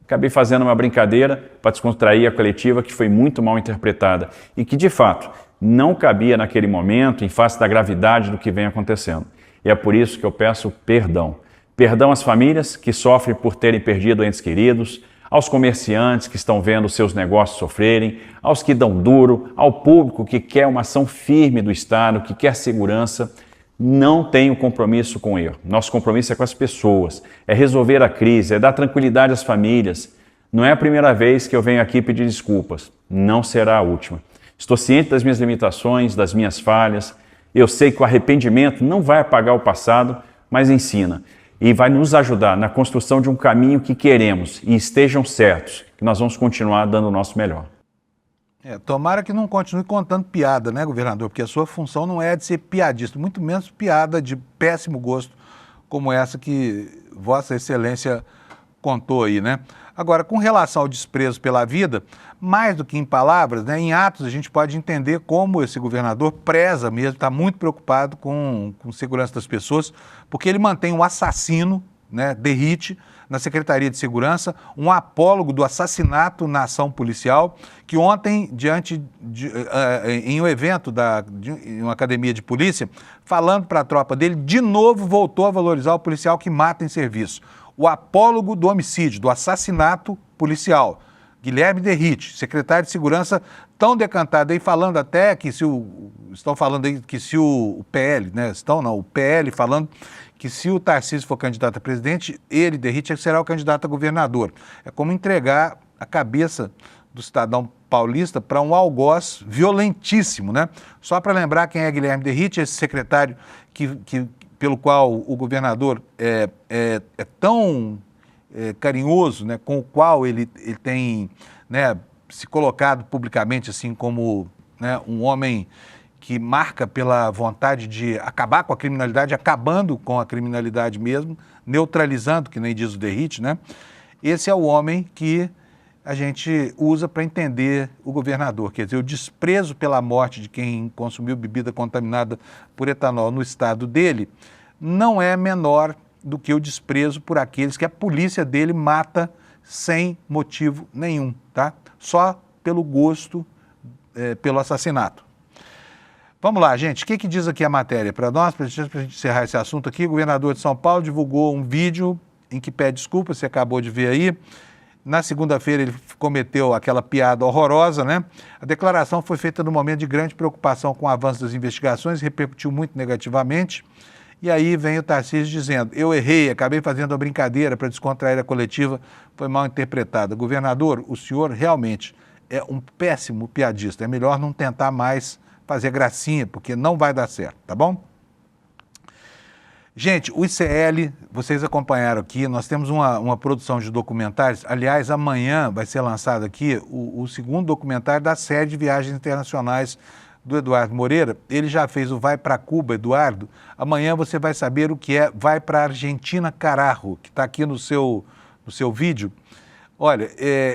Acabei fazendo uma brincadeira para descontrair a coletiva que foi muito mal interpretada e que, de fato, não cabia naquele momento em face da gravidade do que vem acontecendo. E é por isso que eu peço perdão. Perdão às famílias que sofrem por terem perdido entes queridos, aos comerciantes que estão vendo seus negócios sofrerem, aos que dão duro, ao público que quer uma ação firme do Estado, que quer segurança. Não tenho compromisso com o erro. Nosso compromisso é com as pessoas, é resolver a crise, é dar tranquilidade às famílias. Não é a primeira vez que eu venho aqui pedir desculpas, não será a última. Estou ciente das minhas limitações, das minhas falhas. Eu sei que o arrependimento não vai apagar o passado, mas ensina. E vai nos ajudar na construção de um caminho que queremos e estejam certos que nós vamos continuar dando o nosso melhor. Tomara que não continue contando piada, né, governador? Porque a sua função não é de ser piadista, muito menos piada de péssimo gosto como essa que Vossa Excelência contou aí, né? Agora, com relação ao desprezo pela vida, mais do que em palavras, né, em atos a gente pode entender como esse governador preza mesmo, está muito preocupado com segurança das pessoas, porque ele mantém um assassino, né, Derrite, na Secretaria de Segurança, um apólogo do assassinato na ação policial, que ontem, em um evento em uma academia de polícia, falando para a tropa dele, de novo voltou a valorizar o policial que mata em serviço. O apólogo do homicídio, do assassinato policial, Guilherme Derrite, secretário de Segurança, tão decantado aí, falando até que estão falando aí que se o PL, né, o PL falando que se o Tarcísio for candidato a presidente, ele, Derrite, será o candidato a governador. É como entregar a cabeça do cidadão paulista para um algoz violentíssimo, né? Só para lembrar quem é Guilherme Derrite, esse secretário pelo qual o governador é tão carinhoso, né, com o qual ele tem, né, se colocado publicamente assim como, né, um homem que marca pela vontade de acabar com a criminalidade, acabando com a criminalidade mesmo, neutralizando, que nem diz o Derrite, né? Esse é o homem que a gente usa para entender o governador, quer dizer, o desprezo pela morte de quem consumiu bebida contaminada por etanol no estado dele não é menor do que o desprezo por aqueles que a polícia dele mata sem motivo nenhum, tá? Só pelo gosto, pelo assassinato. Vamos lá, gente, o que diz aqui a matéria para nós, para a gente encerrar esse assunto aqui? O governador de São Paulo divulgou um vídeo em que pede desculpa, você acabou de ver aí. Na segunda-feira ele cometeu aquela piada horrorosa, né? A declaração foi feita no momento de grande preocupação com o avanço das investigações, repercutiu muito negativamente. E aí vem o Tarcísio dizendo, eu errei, acabei fazendo uma brincadeira para descontrair a coletiva, foi mal interpretada. Governador, o senhor realmente é um péssimo piadista, é melhor não tentar mais fazer gracinha, porque não vai dar certo, tá bom? Gente, o ICL, vocês acompanharam aqui, nós temos uma produção de documentários, aliás, amanhã vai ser lançado aqui o segundo documentário da série de viagens internacionais do Eduardo Moreira. Ele já fez o Vai para Cuba, Eduardo. Amanhã você vai saber o que é Vai para Argentina Carajo, que está aqui no seu vídeo. Olha,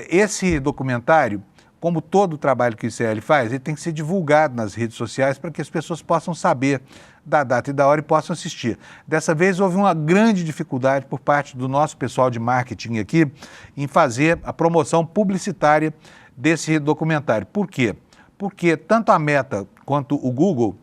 esse documentário, como todo o trabalho que o ICL faz, ele tem que ser divulgado nas redes sociais para que as pessoas possam saber da data e da hora e possam assistir. Dessa vez houve uma grande dificuldade por parte do nosso pessoal de marketing aqui em fazer a promoção publicitária desse documentário. Por quê? Porque tanto a Meta quanto o Google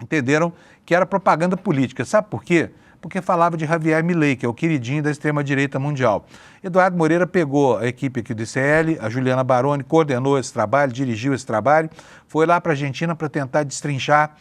entenderam que era propaganda política. Sabe por quê? Porque falava de Javier Milei, que é o queridinho da extrema-direita mundial. Eduardo Moreira pegou a equipe aqui do ICL, a Juliana Baroni coordenou esse trabalho, dirigiu esse trabalho, foi lá para a Argentina para tentar destrinchar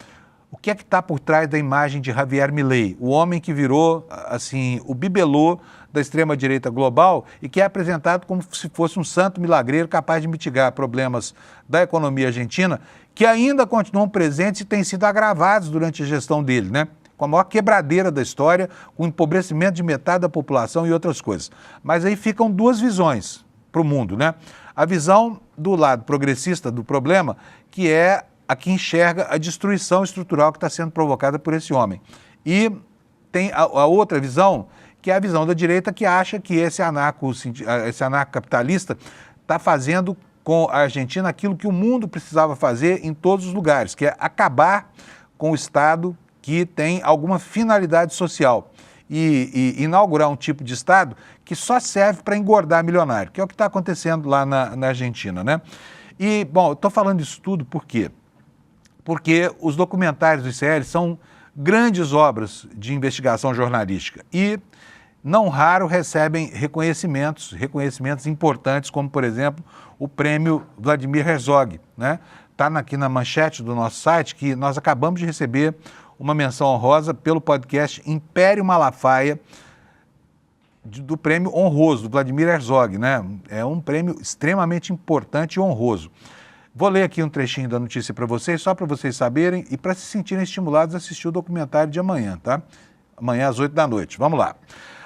o que é que está por trás da imagem de Javier Milei, o homem que virou, assim, o bibelô da extrema-direita global e que é apresentado como se fosse um santo milagreiro capaz de mitigar problemas da economia argentina, que ainda continuam presentes e têm sido agravados durante a gestão dele, né? Com a maior quebradeira da história, com o empobrecimento de metade da população e outras coisas. Mas aí ficam duas visões para o mundo, né? A visão do lado progressista do problema, que é a que enxerga a destruição estrutural que está sendo provocada por esse homem. E tem a outra visão, que é a visão da direita, que acha que esse anarcocapitalista está fazendo com a Argentina aquilo que o mundo precisava fazer em todos os lugares, que é acabar com o Estado que tem alguma finalidade social e inaugurar um tipo de Estado que só serve para engordar milionário, que é o que está acontecendo lá na Argentina, né? E, bom, eu estou falando isso tudo por quê? Porque os documentários do ICL são grandes obras de investigação jornalística e, não raro, recebem reconhecimentos importantes, como, por exemplo, o prêmio Vladimir Herzog, né? Está aqui na manchete do nosso site que nós acabamos de receber uma menção honrosa pelo podcast Império Malafaia, do prêmio honroso, do Vladimir Herzog, né? É um prêmio extremamente importante e honroso. Vou ler aqui um trechinho da notícia para vocês, só para vocês saberem e para se sentirem estimulados a assistir o documentário de amanhã, tá? Amanhã às 8 da noite. Vamos lá.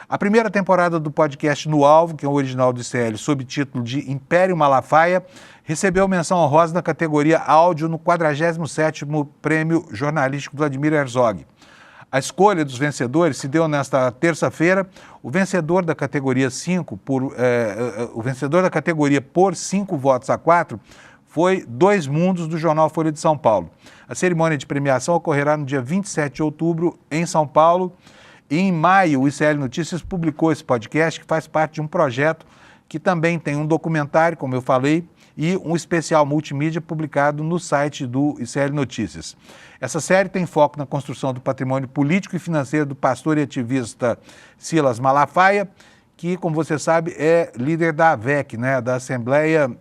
A primeira temporada do podcast No Alvo, que é o original do ICL, sob título de Império Malafaia, recebeu menção honrosa na categoria áudio no 47º Prêmio Jornalístico Vladimir Herzog. A escolha dos vencedores se deu nesta terça-feira. O vencedor da categoria 5, por 5 votos a 4, foi Dois Mundos, do jornal Folha de São Paulo. A cerimônia de premiação ocorrerá no dia 27 de outubro, em São Paulo. E em maio, o ICL Notícias publicou esse podcast, que faz parte de um projeto que também tem um documentário, como eu falei, e um especial multimídia publicado no site do ICL Notícias. Essa série tem foco na construção do patrimônio político e financeiro do pastor e ativista Silas Malafaia, que, como você sabe, é líder da AVEC, né, da Assembleia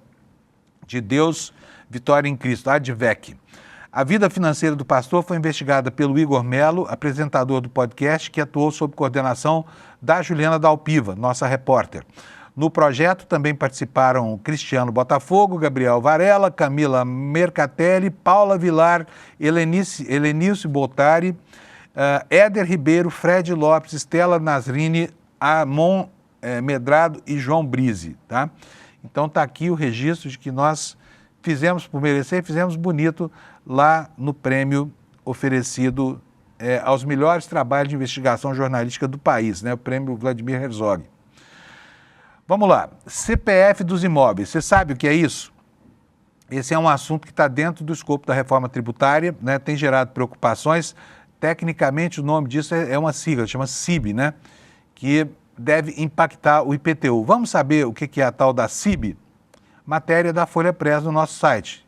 de Deus Vitória em Cristo, a ADVEC. A vida financeira do pastor foi investigada pelo Igor Melo, apresentador do podcast, que atuou sob coordenação da Juliana Dalpiva, nossa repórter. No projeto também participaram Cristiano Botafogo, Gabriel Varela, Camila Mercatelli, Paula Vilar, Helenilce Botari, Éder Ribeiro, Fred Lopes, Estela Nasrini, Amon Medrado e João Brise, tá? Então está aqui o registro de que nós fizemos por merecer, fizemos bonito lá no prêmio oferecido aos melhores trabalhos de investigação jornalística do país, né? O prêmio Vladimir Herzog. Vamos lá, CPF dos imóveis, você sabe o que é isso? Esse é um assunto que está dentro do escopo da reforma tributária, né? Tem gerado preocupações. Tecnicamente, o nome disso é uma sigla, chama CIB, né? Que deve impactar o IPTU. Vamos saber o que é a tal da CIB? Matéria da Folha Press no nosso site.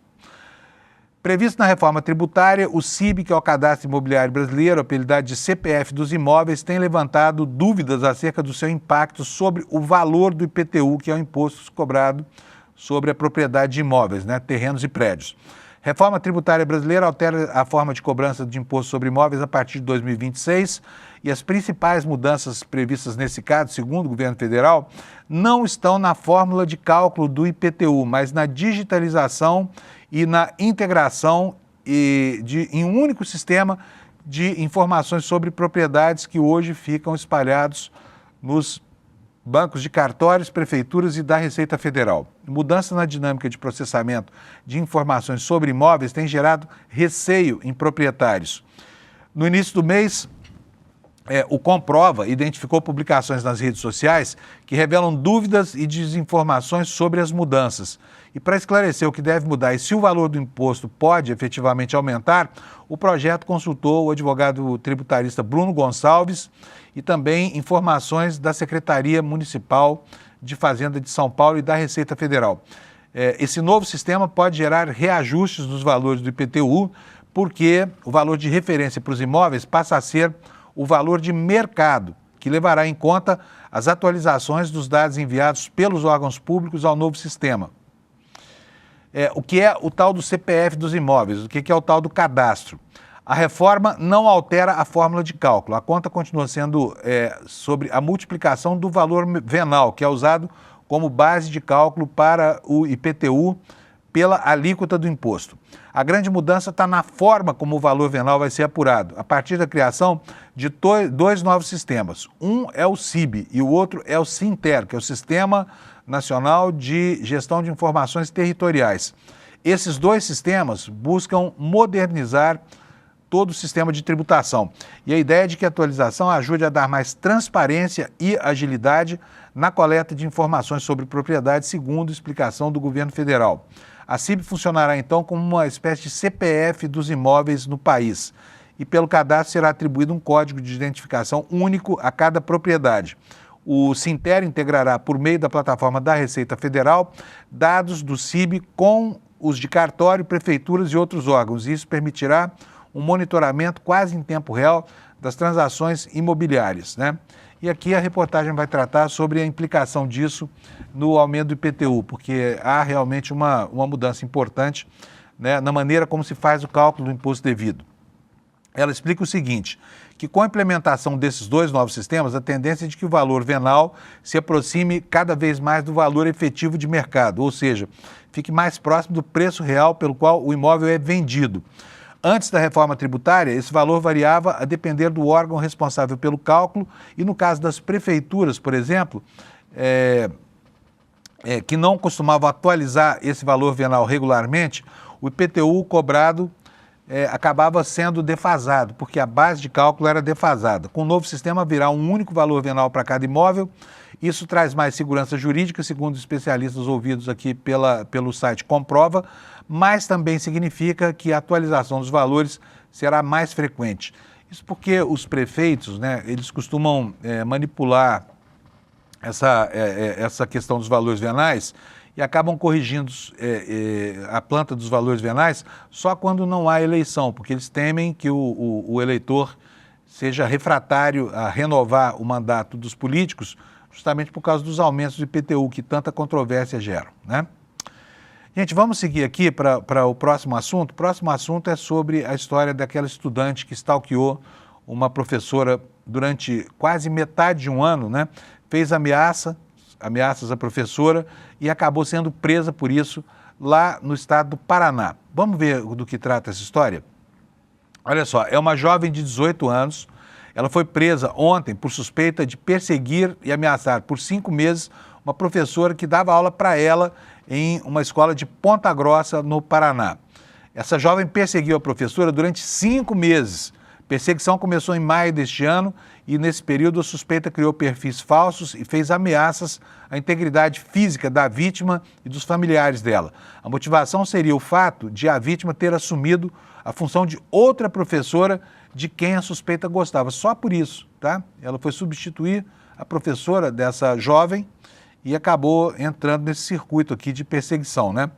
Previsto na reforma tributária, o CIB, que é o Cadastro Imobiliário Brasileiro, apelidado de CPF dos imóveis, tem levantado dúvidas acerca do seu impacto sobre o valor do IPTU, que é o imposto cobrado sobre a propriedade de imóveis, né, terrenos e prédios. Reforma tributária brasileira altera a forma de cobrança de imposto sobre imóveis a partir de 2026 e as principais mudanças previstas nesse caso, segundo o governo federal, não estão na fórmula de cálculo do IPTU, mas na digitalização e na integração em um único sistema de informações sobre propriedades que hoje ficam espalhados nos bancos de cartórios, prefeituras e da Receita Federal. Mudança na dinâmica de processamento de informações sobre imóveis tem gerado receio em proprietários. No início do mês, o Comprova identificou publicações nas redes sociais que revelam dúvidas e desinformações sobre as mudanças. E para esclarecer o que deve mudar e se o valor do imposto pode efetivamente aumentar, o projeto consultou o advogado tributarista Bruno Gonçalves e também informações da Secretaria Municipal de Fazenda de São Paulo e da Receita Federal. Esse novo sistema pode gerar reajustes dos valores do IPTU porque o valor de referência para os imóveis passa a ser o valor de mercado, que levará em conta as atualizações dos dados enviados pelos órgãos públicos ao novo sistema. O que é o tal do CPF dos imóveis, o que é o tal do cadastro. A reforma não altera a fórmula de cálculo. A conta continua sendo sobre a multiplicação do valor venal, que é usado como base de cálculo para o IPTU pela alíquota do imposto. A grande mudança está na forma como o valor venal vai ser apurado, a partir da criação de dois novos sistemas. Um é o SIB e o outro é o SINTER, que é o Sistema Nacional de Gestão de Informações Territoriais. Esses dois sistemas buscam modernizar todo o sistema de tributação. E a ideia é de que a atualização ajude a dar mais transparência e agilidade na coleta de informações sobre propriedade, segundo explicação do governo federal. A CIB funcionará então como uma espécie de CPF dos imóveis no país. E pelo cadastro será atribuído um código de identificação único a cada propriedade. O Sinter integrará, por meio da plataforma da Receita Federal, dados do CIB com os de cartório, prefeituras e outros órgãos. Isso permitirá um monitoramento quase em tempo real das transações imobiliárias, né? E aqui a reportagem vai tratar sobre a implicação disso no aumento do IPTU, porque há realmente uma mudança importante, né, na maneira como se faz o cálculo do imposto devido. Ela explica o seguinte, que com a implementação desses dois novos sistemas, a tendência é de que o valor venal se aproxime cada vez mais do valor efetivo de mercado, ou seja, fique mais próximo do preço real pelo qual o imóvel é vendido. Antes da reforma tributária, esse valor variava a depender do órgão responsável pelo cálculo e, no caso das prefeituras, por exemplo, que não costumavam atualizar esse valor venal regularmente, o IPTU cobrado acabava sendo defasado, porque a base de cálculo era defasada. Com o novo sistema, virá um único valor venal para cada imóvel. Isso traz mais segurança jurídica, segundo especialistas ouvidos aqui pelo site Comprova, mas também significa que a atualização dos valores será mais frequente. Isso porque os prefeitos, né, eles costumam manipular essa questão dos valores venais e acabam corrigindo a planta dos valores venais só quando não há eleição, porque eles temem que o eleitor seja refratário a renovar o mandato dos políticos, justamente por causa dos aumentos do IPTU, que tanta controvérsia geram, né? Gente, vamos seguir aqui para o próximo assunto. O próximo assunto é sobre a história daquela estudante que stalkeou uma professora durante quase metade de um ano, né? Fez ameaças à professora e acabou sendo presa por isso lá no estado do Paraná. Vamos ver do que trata essa história? Olha só, é uma jovem de 18 anos. Ela foi presa ontem por suspeita de perseguir e ameaçar por 5 meses uma professora que dava aula para ela em uma escola de Ponta Grossa, no Paraná. Essa jovem perseguiu a professora durante 5 meses. A perseguição começou em maio deste ano e, nesse período, a suspeita criou perfis falsos e fez ameaças à integridade física da vítima e dos familiares dela. A motivação seria o fato de a vítima ter assumido a função de outra professora de quem a suspeita gostava. Só por isso, tá? Ela foi substituir a professora dessa jovem e acabou entrando nesse circuito aqui de perseguição, né?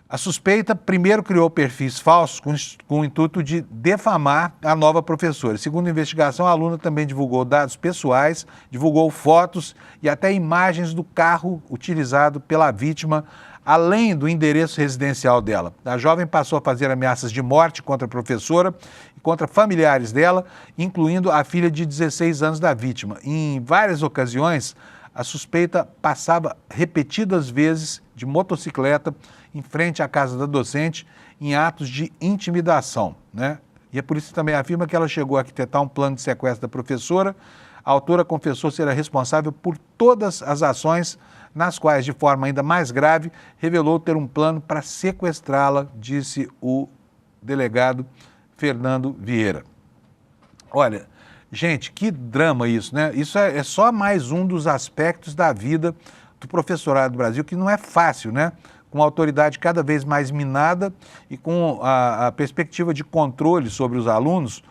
A suspeita primeiro criou perfis falsos com o intuito de defamar a nova professora. Segundo a investigação, a aluna também divulgou dados pessoais, divulgou fotos e até imagens do carro utilizado pela vítima, além do endereço residencial dela. A jovem passou a fazer ameaças de morte contra a professora e contra familiares dela, incluindo a filha de 16 anos da vítima. Em várias ocasiões, a suspeita passava repetidas vezes de motocicleta em frente à casa da docente em atos de intimidação, né? E a polícia também afirma que ela chegou a arquitetar um plano de sequestro da professora. A autora confessou ser a responsável por todas as ações, nas quais, de forma ainda mais grave, revelou ter um plano para sequestrá-la, disse o delegado Fernando Vieira. Olha, gente, que drama isso, né? Isso é só mais um dos aspectos da vida do professorado do Brasil, que não é fácil, né? Com a autoridade cada vez mais minada e com a perspectiva de controle sobre os alunos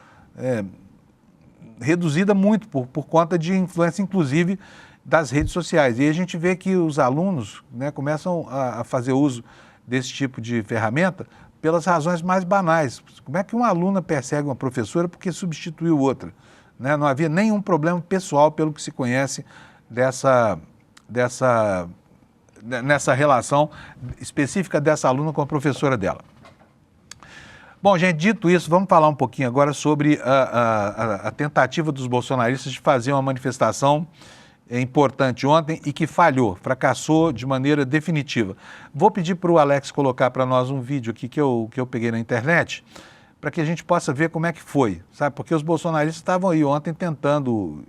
reduzida muito por conta de influência, inclusive, das redes sociais. E a gente vê que os alunos, né, começam a fazer uso desse tipo de ferramenta pelas razões mais banais. Como é que uma aluna persegue uma professora porque substituiu outra? Né? Não havia nenhum problema pessoal, pelo que se conhece, nessa relação específica dessa aluna com a professora dela. Bom, gente, dito isso, vamos falar um pouquinho agora sobre a tentativa dos bolsonaristas de fazer uma manifestação importante ontem e que falhou, fracassou de maneira definitiva. Vou pedir para o Alex colocar para nós um vídeo aqui que eu peguei na internet, para que a gente possa ver como é que foi, sabe? Porque os bolsonaristas estavam aí ontem tentando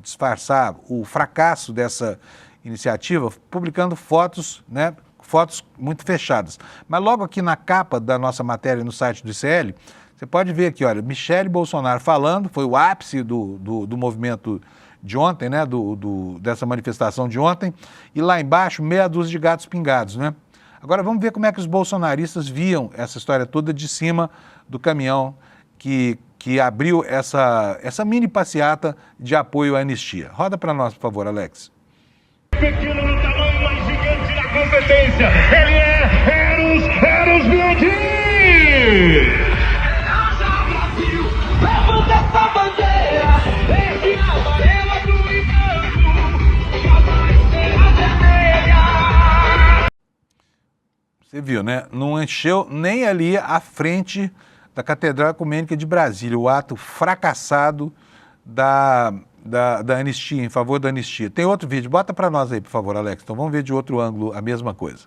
disfarçar o fracasso dessa iniciativa, publicando fotos, né? Fotos muito fechadas. Mas logo aqui na capa da nossa matéria no site do ICL, você pode ver aqui, olha, Michele Bolsonaro falando, foi o ápice do movimento de ontem, né, dessa manifestação de ontem, e lá embaixo meia dúzia de gatos pingados, né? Agora vamos ver como é que os bolsonaristas viam essa história toda de cima do caminhão que abriu essa mini passeata de apoio à anistia. Roda para nós, por favor, Alex. Pequeno no tamanho, mas gigante na competência. Ele é Eros Bianchi! Levanta essa bandeira, verde, amarela, azul e branco, jamais será vermelha. Você viu, né? Não encheu nem ali a frente da Catedral Ecumênica de Brasília, o ato fracassado da anistia, em favor da anistia. Tem outro vídeo, bota para nós aí, por favor, Alex. Então vamos ver de outro ângulo a mesma coisa.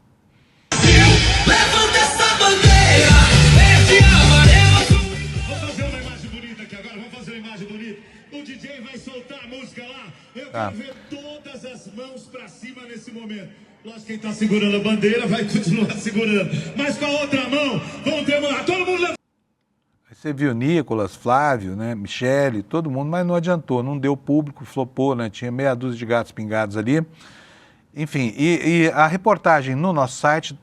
Levanta essa bandeira, verde, amarela, azul. Vamos fazer uma imagem bonita aqui agora, vamos fazer uma imagem bonita. O DJ vai soltar a música lá. Eu quero ver todas as mãos para cima nesse momento. Lógico que quem está segurando a bandeira vai continuar segurando. Mas com a outra mão, vamos demorar. Todo mundo levanta. Você viu Nicolas, Flávio, né, Michele, todo mundo, mas não adiantou, não deu público, flopou, né, tinha meia dúzia de gatos pingados ali. Enfim, e a reportagem no nosso site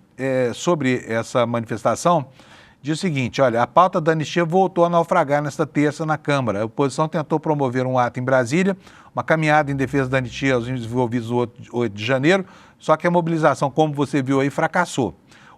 sobre essa manifestação diz o seguinte, olha, a pauta da anistia voltou a naufragar nesta terça na Câmara. A oposição tentou promover um ato em Brasília, uma caminhada em defesa da anistia aos envolvidos no 8 de janeiro, só que a mobilização, como você viu aí, fracassou.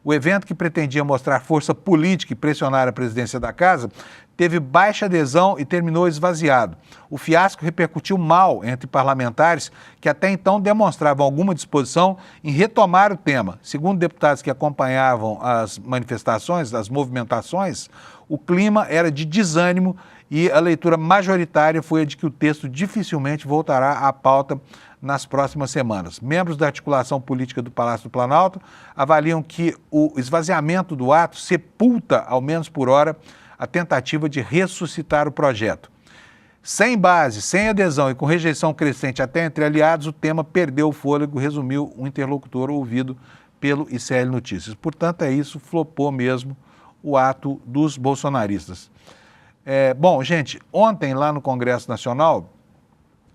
O evento, que pretendia mostrar força política e pressionar a presidência da casa, teve baixa adesão e terminou esvaziado. O fiasco repercutiu mal entre parlamentares que até então demonstravam alguma disposição em retomar o tema. Segundo deputados que acompanhavam as manifestações, as movimentações, o clima era de desânimo e a leitura majoritária foi a de que o texto dificilmente voltará à pauta nas próximas semanas. Membros da articulação política do Palácio do Planalto avaliam que o esvaziamento do ato sepulta, ao menos por hora, a tentativa de ressuscitar o projeto. Sem base, sem adesão e com rejeição crescente até entre aliados, o tema perdeu o fôlego, resumiu um interlocutor ouvido pelo ICL Notícias. Portanto, é isso, flopou mesmo o ato dos bolsonaristas. Bom, gente, ontem lá no Congresso Nacional,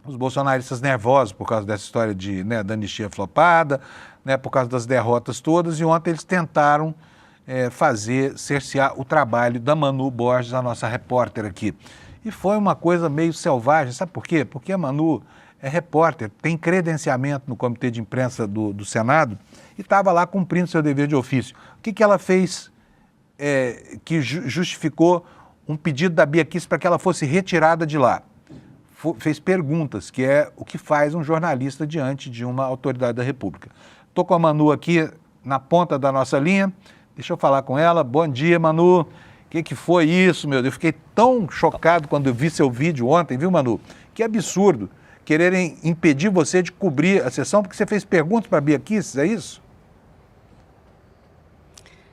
os bolsonaristas nervosos por causa dessa história da anistia flopada, né, por causa das derrotas todas, e ontem eles tentaram cercear o trabalho da Manu Borges, a nossa repórter aqui. E foi uma coisa meio selvagem, sabe por quê? Porque a Manu é repórter, tem credenciamento no Comitê de Imprensa do Senado e estava lá cumprindo seu dever de ofício. O que ela fez que justificou um pedido da Bia Kicis para que ela fosse retirada de lá? Fez perguntas, que é o que faz um jornalista diante de uma autoridade da República. Estou com a Manu aqui na ponta da nossa linha, deixa eu falar com ela. Bom dia, Manu. O que foi isso, meu Deus? Eu fiquei tão chocado quando eu vi seu vídeo ontem, viu, Manu? Que absurdo quererem impedir você de cobrir a sessão porque você fez perguntas para a Bia Kicis, é isso?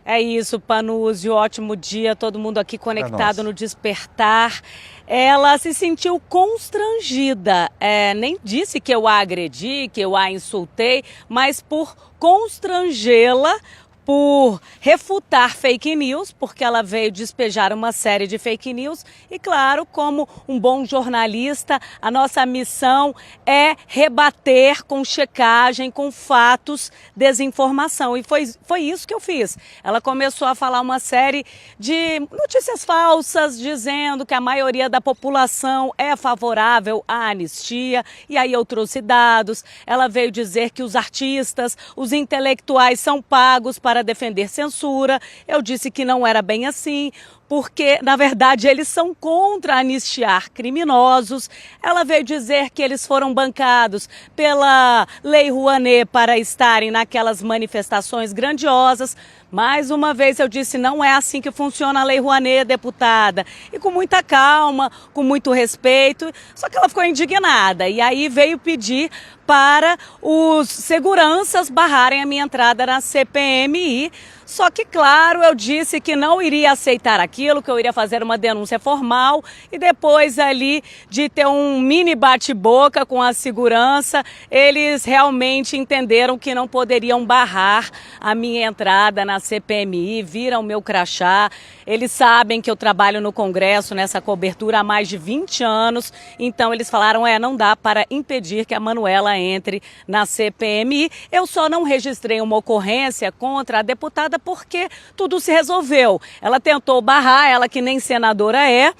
É isso, Panuzzi, ótimo dia, todo mundo aqui conectado no Despertar. Ela se sentiu constrangida, nem disse que eu a agredi, que eu a insultei, mas por constrangê-la, por refutar fake news, porque ela veio despejar uma série de fake news e, claro, como um bom jornalista, a nossa missão é rebater com checagem, com fatos, desinformação. E foi isso que eu fiz. Ela começou a falar uma série de notícias falsas, dizendo que a maioria da população é favorável à anistia, e aí eu trouxe dados. Ela veio dizer que os artistas, os intelectuais são pagos para para defender censura. Eu disse que não era bem assim, porque, na verdade, eles são contra anistiar criminosos. Ela veio dizer que eles foram bancados pela Lei Rouanet para estarem naquelas manifestações grandiosas. Mais uma vez eu disse, não é assim que funciona a Lei Rouanet, deputada. E com muita calma, com muito respeito, só que ela ficou indignada. E aí veio pedir para os seguranças barrarem a minha entrada na CPMI. Só que, claro, eu disse que não iria aceitar aquilo, que eu iria fazer uma denúncia formal e depois ali de ter um mini bate-boca com a segurança, eles realmente entenderam que não poderiam barrar a minha entrada na CPMI, viram o meu crachá. Eles sabem que eu trabalho no Congresso nessa cobertura há mais de 20 anos, então eles falaram, não dá para impedir que a Manuela entre na CPMI. Eu só não registrei uma ocorrência contra a deputada porque tudo se resolveu. Ela tentou barrar, ela que nem senadora é,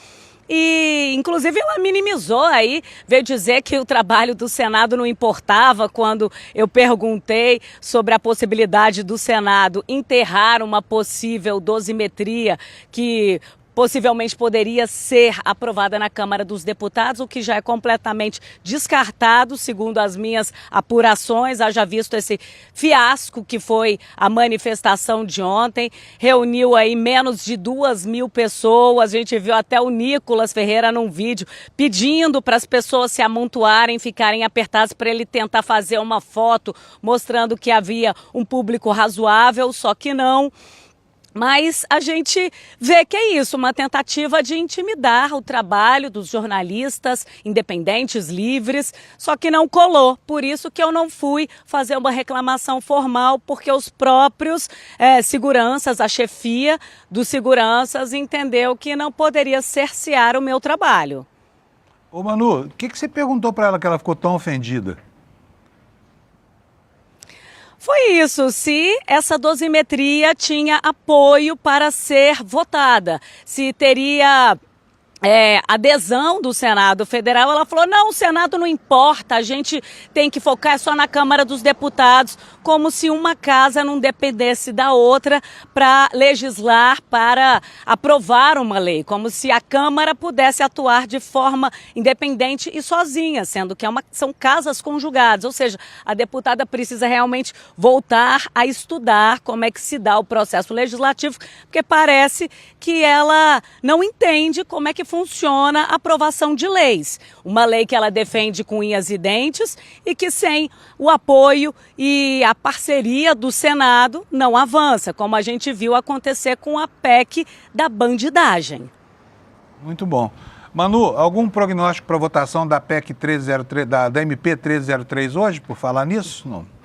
e inclusive ela minimizou aí, veio dizer que o trabalho do Senado não importava quando eu perguntei sobre a possibilidade do Senado enterrar uma possível dosimetria que possivelmente poderia ser aprovada na Câmara dos Deputados, o que já é completamente descartado, segundo as minhas apurações. Haja visto esse fiasco que foi a manifestação de ontem, reuniu aí menos de 2.000 pessoas, a gente viu até o Nicolas Ferreira num vídeo pedindo para as pessoas se amontoarem, ficarem apertadas para ele tentar fazer uma foto mostrando que havia um público razoável, só que não. Mas a gente vê que é isso, uma tentativa de intimidar o trabalho dos jornalistas independentes, livres, só que não colou. Por isso que eu não fui fazer uma reclamação formal, porque os próprios seguranças, a chefia dos seguranças entendeu que não poderia cercear o meu trabalho. Ô Manu, o que você perguntou para ela que ela ficou tão ofendida? Foi isso, se essa dosimetria tinha apoio para ser votada, se teria adesão do Senado Federal. Ela falou, não, o Senado não importa, a gente tem que focar só na Câmara dos Deputados, como se uma casa não dependesse da outra para legislar, para aprovar uma lei, como se a Câmara pudesse atuar de forma independente e sozinha, sendo que são casas conjugadas, ou seja, a deputada precisa realmente voltar a estudar como é que se dá o processo legislativo, porque parece que ela não entende como é que funciona a aprovação de leis. Uma lei que ela defende com unhas e dentes e que sem o apoio e a parceria do Senado não avança, como a gente viu acontecer com a PEC da bandidagem. Muito bom. Manu, algum prognóstico para a votação da PEC 1303, da MP 1303 hoje, por falar nisso? Não.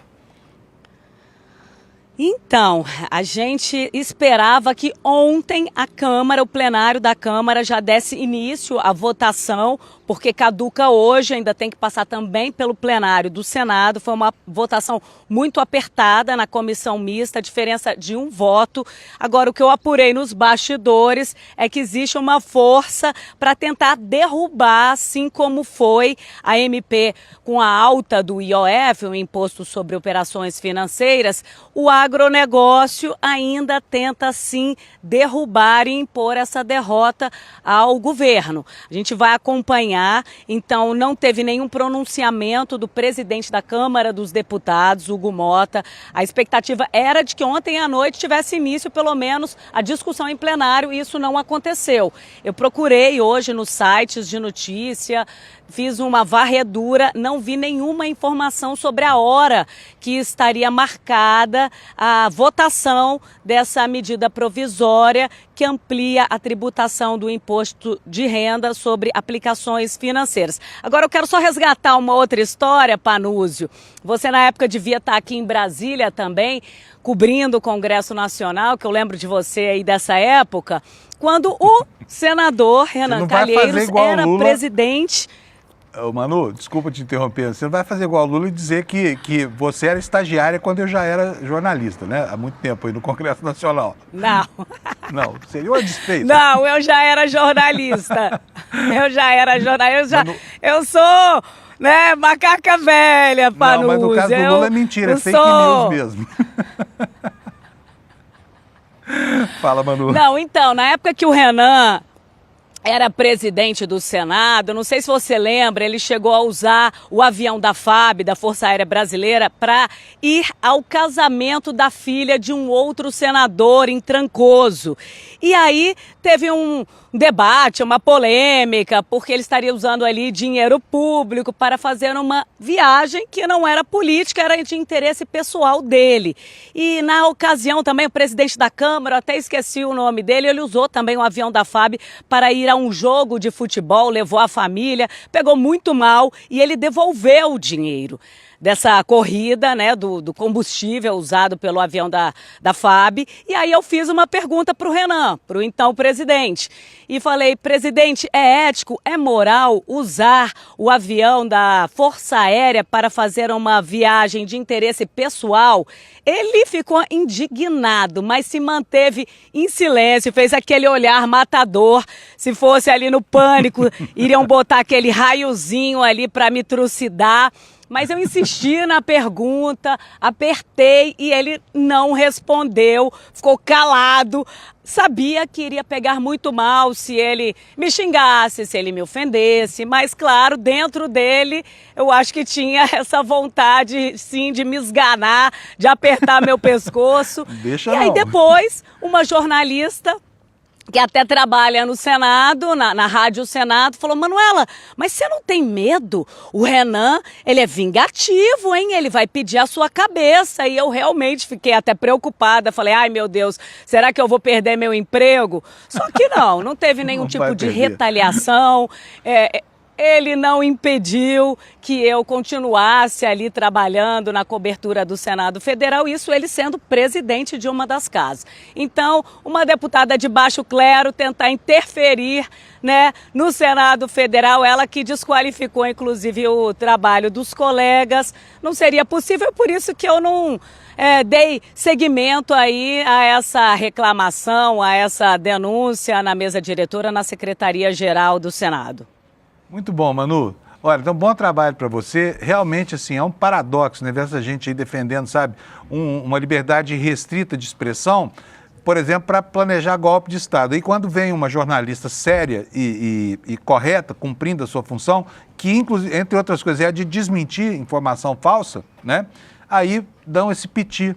Então, a gente esperava que ontem a Câmara, o plenário da Câmara, já desse início à votação, porque caduca hoje, ainda tem que passar também pelo plenário do Senado. Foi uma votação muito apertada na comissão mista, a diferença de 1 voto. Agora, o que eu apurei nos bastidores é que existe uma força para tentar derrubar, assim como foi a MP com a alta do IOF, o Imposto sobre Operações Financeiras, o agronegócio ainda tenta sim derrubar e impor essa derrota ao governo. A gente vai acompanhar, então não teve nenhum pronunciamento do presidente da Câmara dos Deputados, Hugo Mota. A expectativa era de que ontem à noite tivesse início pelo menos a discussão em plenário e isso não aconteceu. Eu procurei hoje nos sites de notícia, fiz uma varredura, não vi nenhuma informação sobre a hora que estaria marcada a votação dessa medida provisória que amplia a tributação do imposto de renda sobre aplicações financeiras. Agora eu quero só resgatar uma outra história, Panúzio. Você na época devia estar aqui em Brasília também, cobrindo o Congresso Nacional, que eu lembro de você aí dessa época, quando o senador Renan Calheiros era presidente. Ô Manu, desculpa te interromper, você não vai fazer igual o Lula e dizer que você era estagiária quando eu já era jornalista, né? Há muito tempo aí no Congresso Nacional. Não. Não, seria uma desfeita. Não, eu já era jornalista. Eu sou, né, macaca velha, Panúzio. Não, mas no caso do Lula é mentira, é fake news mesmo. Fala, Manu. Não, então, na época que o Renan era presidente do Senado, não sei se você lembra, ele chegou a usar o avião da FAB, da Força Aérea Brasileira, para ir ao casamento da filha de um outro senador em Trancoso. E aí teve um debate, uma polêmica, porque ele estaria usando ali dinheiro público para fazer uma viagem que não era política, era de interesse pessoal dele. E na ocasião também o presidente da Câmara, eu até esqueci o nome dele, ele usou também o avião da FAB para ir a um jogo de futebol, levou a família, pegou muito mal e ele devolveu o dinheiro dessa corrida, né, do combustível usado pelo avião da FAB. E aí eu fiz uma pergunta para o Renan, para o então presidente. E falei, presidente, é ético, é moral usar o avião da Força Aérea para fazer uma viagem de interesse pessoal? Ele ficou indignado, mas se manteve em silêncio, fez aquele olhar matador. Se fosse ali no Pânico, iriam botar aquele raiozinho ali para me trucidar. Mas eu insisti na pergunta, apertei e ele não respondeu, ficou calado. Sabia que iria pegar muito mal se ele me xingasse, se ele me ofendesse, mas claro, dentro dele eu acho que tinha essa vontade sim de me esganar, de apertar meu pescoço. Deixa e aí não. Depois uma jornalista que até trabalha no Senado, na Rádio Senado, falou, Manuela, mas você não tem medo? O Renan, ele é vingativo, hein? Ele vai pedir a sua cabeça. E eu realmente fiquei até preocupada. Falei, ai meu Deus, será que eu vou perder meu emprego? Só que não teve nenhum tipo de retaliação. Ele não impediu que eu continuasse ali trabalhando na cobertura do Senado Federal, isso ele sendo presidente de uma das casas. Então, uma deputada de baixo clero tentar interferir, né, no Senado Federal, ela que desqualificou inclusive o trabalho dos colegas, não seria possível, por isso que eu não dei seguimento aí a essa reclamação, a essa denúncia na mesa diretora, na Secretaria-Geral do Senado. Muito bom, Manu. Olha, então, bom trabalho para você. Realmente, assim, é um paradoxo, né? Ver essa gente aí defendendo, sabe, uma liberdade restrita de expressão, por exemplo, para planejar golpe de Estado. E quando vem uma jornalista séria e correta, cumprindo a sua função, que, inclusive, entre outras coisas, é a de desmentir informação falsa, né? Aí dão esse piti.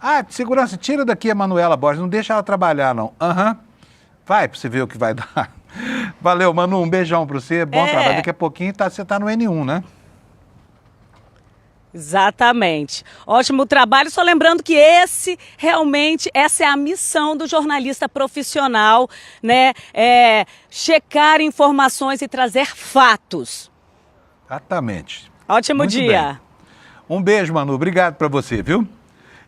Ah, segurança, tira daqui a Manuela Borges, não deixa ela trabalhar, não. Vai para você ver o que vai dar. Valeu, Manu, um beijão para você, bom trabalho. Daqui a pouquinho você está no N1, né? Exatamente. Ótimo trabalho, só lembrando que essa é a missão do jornalista profissional, né? Checar informações e trazer fatos. Exatamente. Ótimo Muito dia. Bem. Um beijo, Manu, obrigado para você, viu?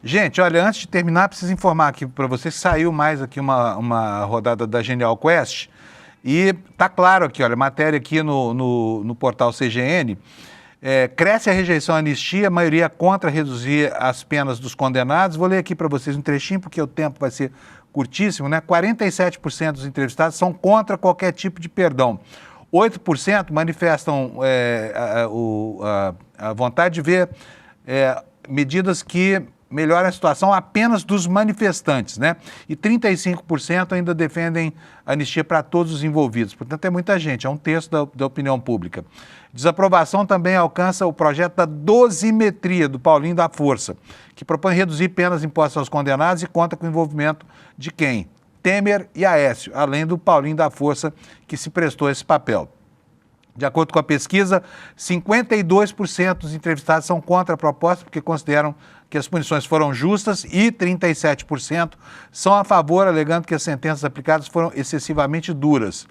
Gente, olha, antes de terminar, preciso informar aqui para você, saiu mais aqui uma rodada da Genial Quest. E tá claro aqui, olha, matéria aqui no portal CGN, cresce a rejeição à anistia, a maioria contra reduzir as penas dos condenados. Vou ler aqui para vocês um trechinho, porque o tempo vai ser curtíssimo, né? 47% dos entrevistados são contra qualquer tipo de perdão. 8% manifestam a vontade de ver medidas que melhora a situação apenas dos manifestantes, né? E 35% ainda defendem anistia para todos os envolvidos. Portanto, é muita gente, é um terço da opinião pública. Desaprovação também alcança o projeto da dosimetria do Paulinho da Força, que propõe reduzir penas impostas aos condenados e conta com o envolvimento de quem? Temer e Aécio, além do Paulinho da Força, que se prestou a esse papel. De acordo com a pesquisa, 52% dos entrevistados são contra a proposta porque consideram que as punições foram justas e 37% são a favor, alegando que as sentenças aplicadas foram excessivamente duras.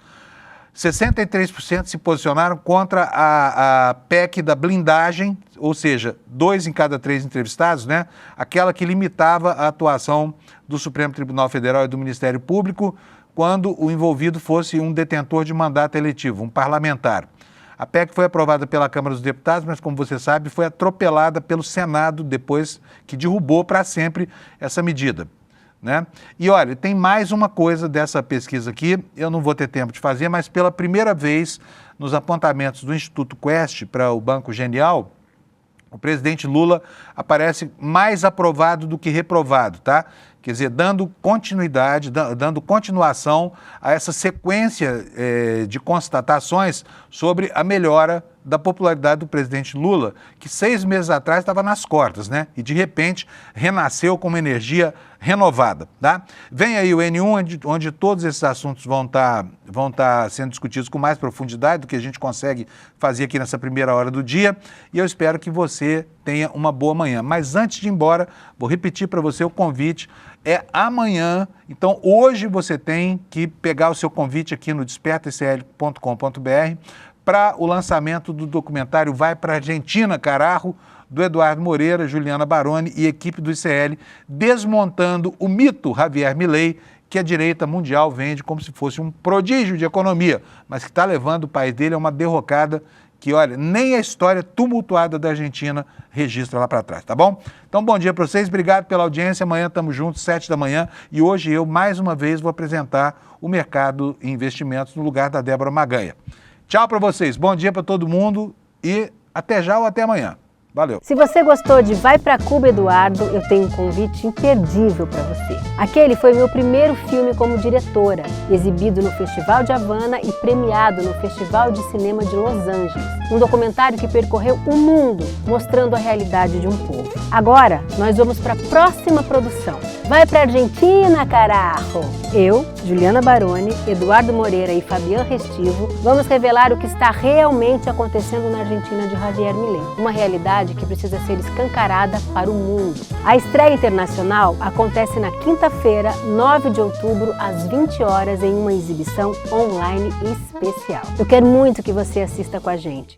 63% se posicionaram contra a PEC da blindagem, ou seja, 2 em cada 3 entrevistados, né? Aquela que limitava a atuação do Supremo Tribunal Federal e do Ministério Público quando o envolvido fosse um detentor de mandato eletivo, um parlamentar. A PEC foi aprovada pela Câmara dos Deputados, mas, como você sabe, foi atropelada pelo Senado depois que derrubou para sempre essa medida, né? E olha, tem mais uma coisa dessa pesquisa aqui, eu não vou ter tempo de fazer, mas pela primeira vez nos apontamentos do Instituto Quest para o Banco Genial, o presidente Lula aparece mais aprovado do que reprovado, tá? Quer dizer, dando continuidade, dando continuação a essa sequência de constatações sobre a melhora da popularidade do presidente Lula, que 6 meses atrás estava nas cordas, né? E de repente renasceu com uma energia renovada, tá? Vem aí o N1, onde todos esses assuntos vão estar sendo discutidos com mais profundidade do que a gente consegue fazer aqui nessa primeira hora do dia, e eu espero que você tenha uma boa manhã. Mas antes de ir embora, vou repetir para você o convite, é amanhã, então hoje você tem que pegar o seu convite aqui no despertaicl.com.br para o lançamento do documentário Vai para a Argentina, Carajo, do Eduardo Moreira, Juliana Baroni e equipe do ICL, desmontando o mito Javier Milei, que a direita mundial vende como se fosse um prodígio de economia, mas que está levando o país dele a uma derrocada que, olha, nem a história tumultuada da Argentina registra lá para trás, tá bom? Então, bom dia para vocês, obrigado pela audiência, amanhã estamos juntos, 7 da manhã, e hoje eu, mais uma vez, vou apresentar o mercado e investimentos no lugar da Débora Maganha. Tchau para vocês, bom dia para todo mundo e até já ou até amanhã. Valeu. Se você gostou de Vai Pra Cuba, Eduardo, eu tenho um convite imperdível para você. Aquele foi meu primeiro filme como diretora, exibido no Festival de Havana e premiado no Festival de Cinema de Los Angeles. Um documentário que percorreu o mundo, mostrando a realidade de um povo. Agora, nós vamos para a próxima produção. Vai pra Argentina, carajo! Eu, Juliana Baroni, Eduardo Moreira e Fabian Restivo vamos revelar o que está realmente acontecendo na Argentina de Javier Milei. Uma realidade que precisa ser escancarada para o mundo. A estreia internacional acontece na quinta-feira, 9 de outubro, às 20 horas, em uma exibição online especial. Eu quero muito que você assista com a gente.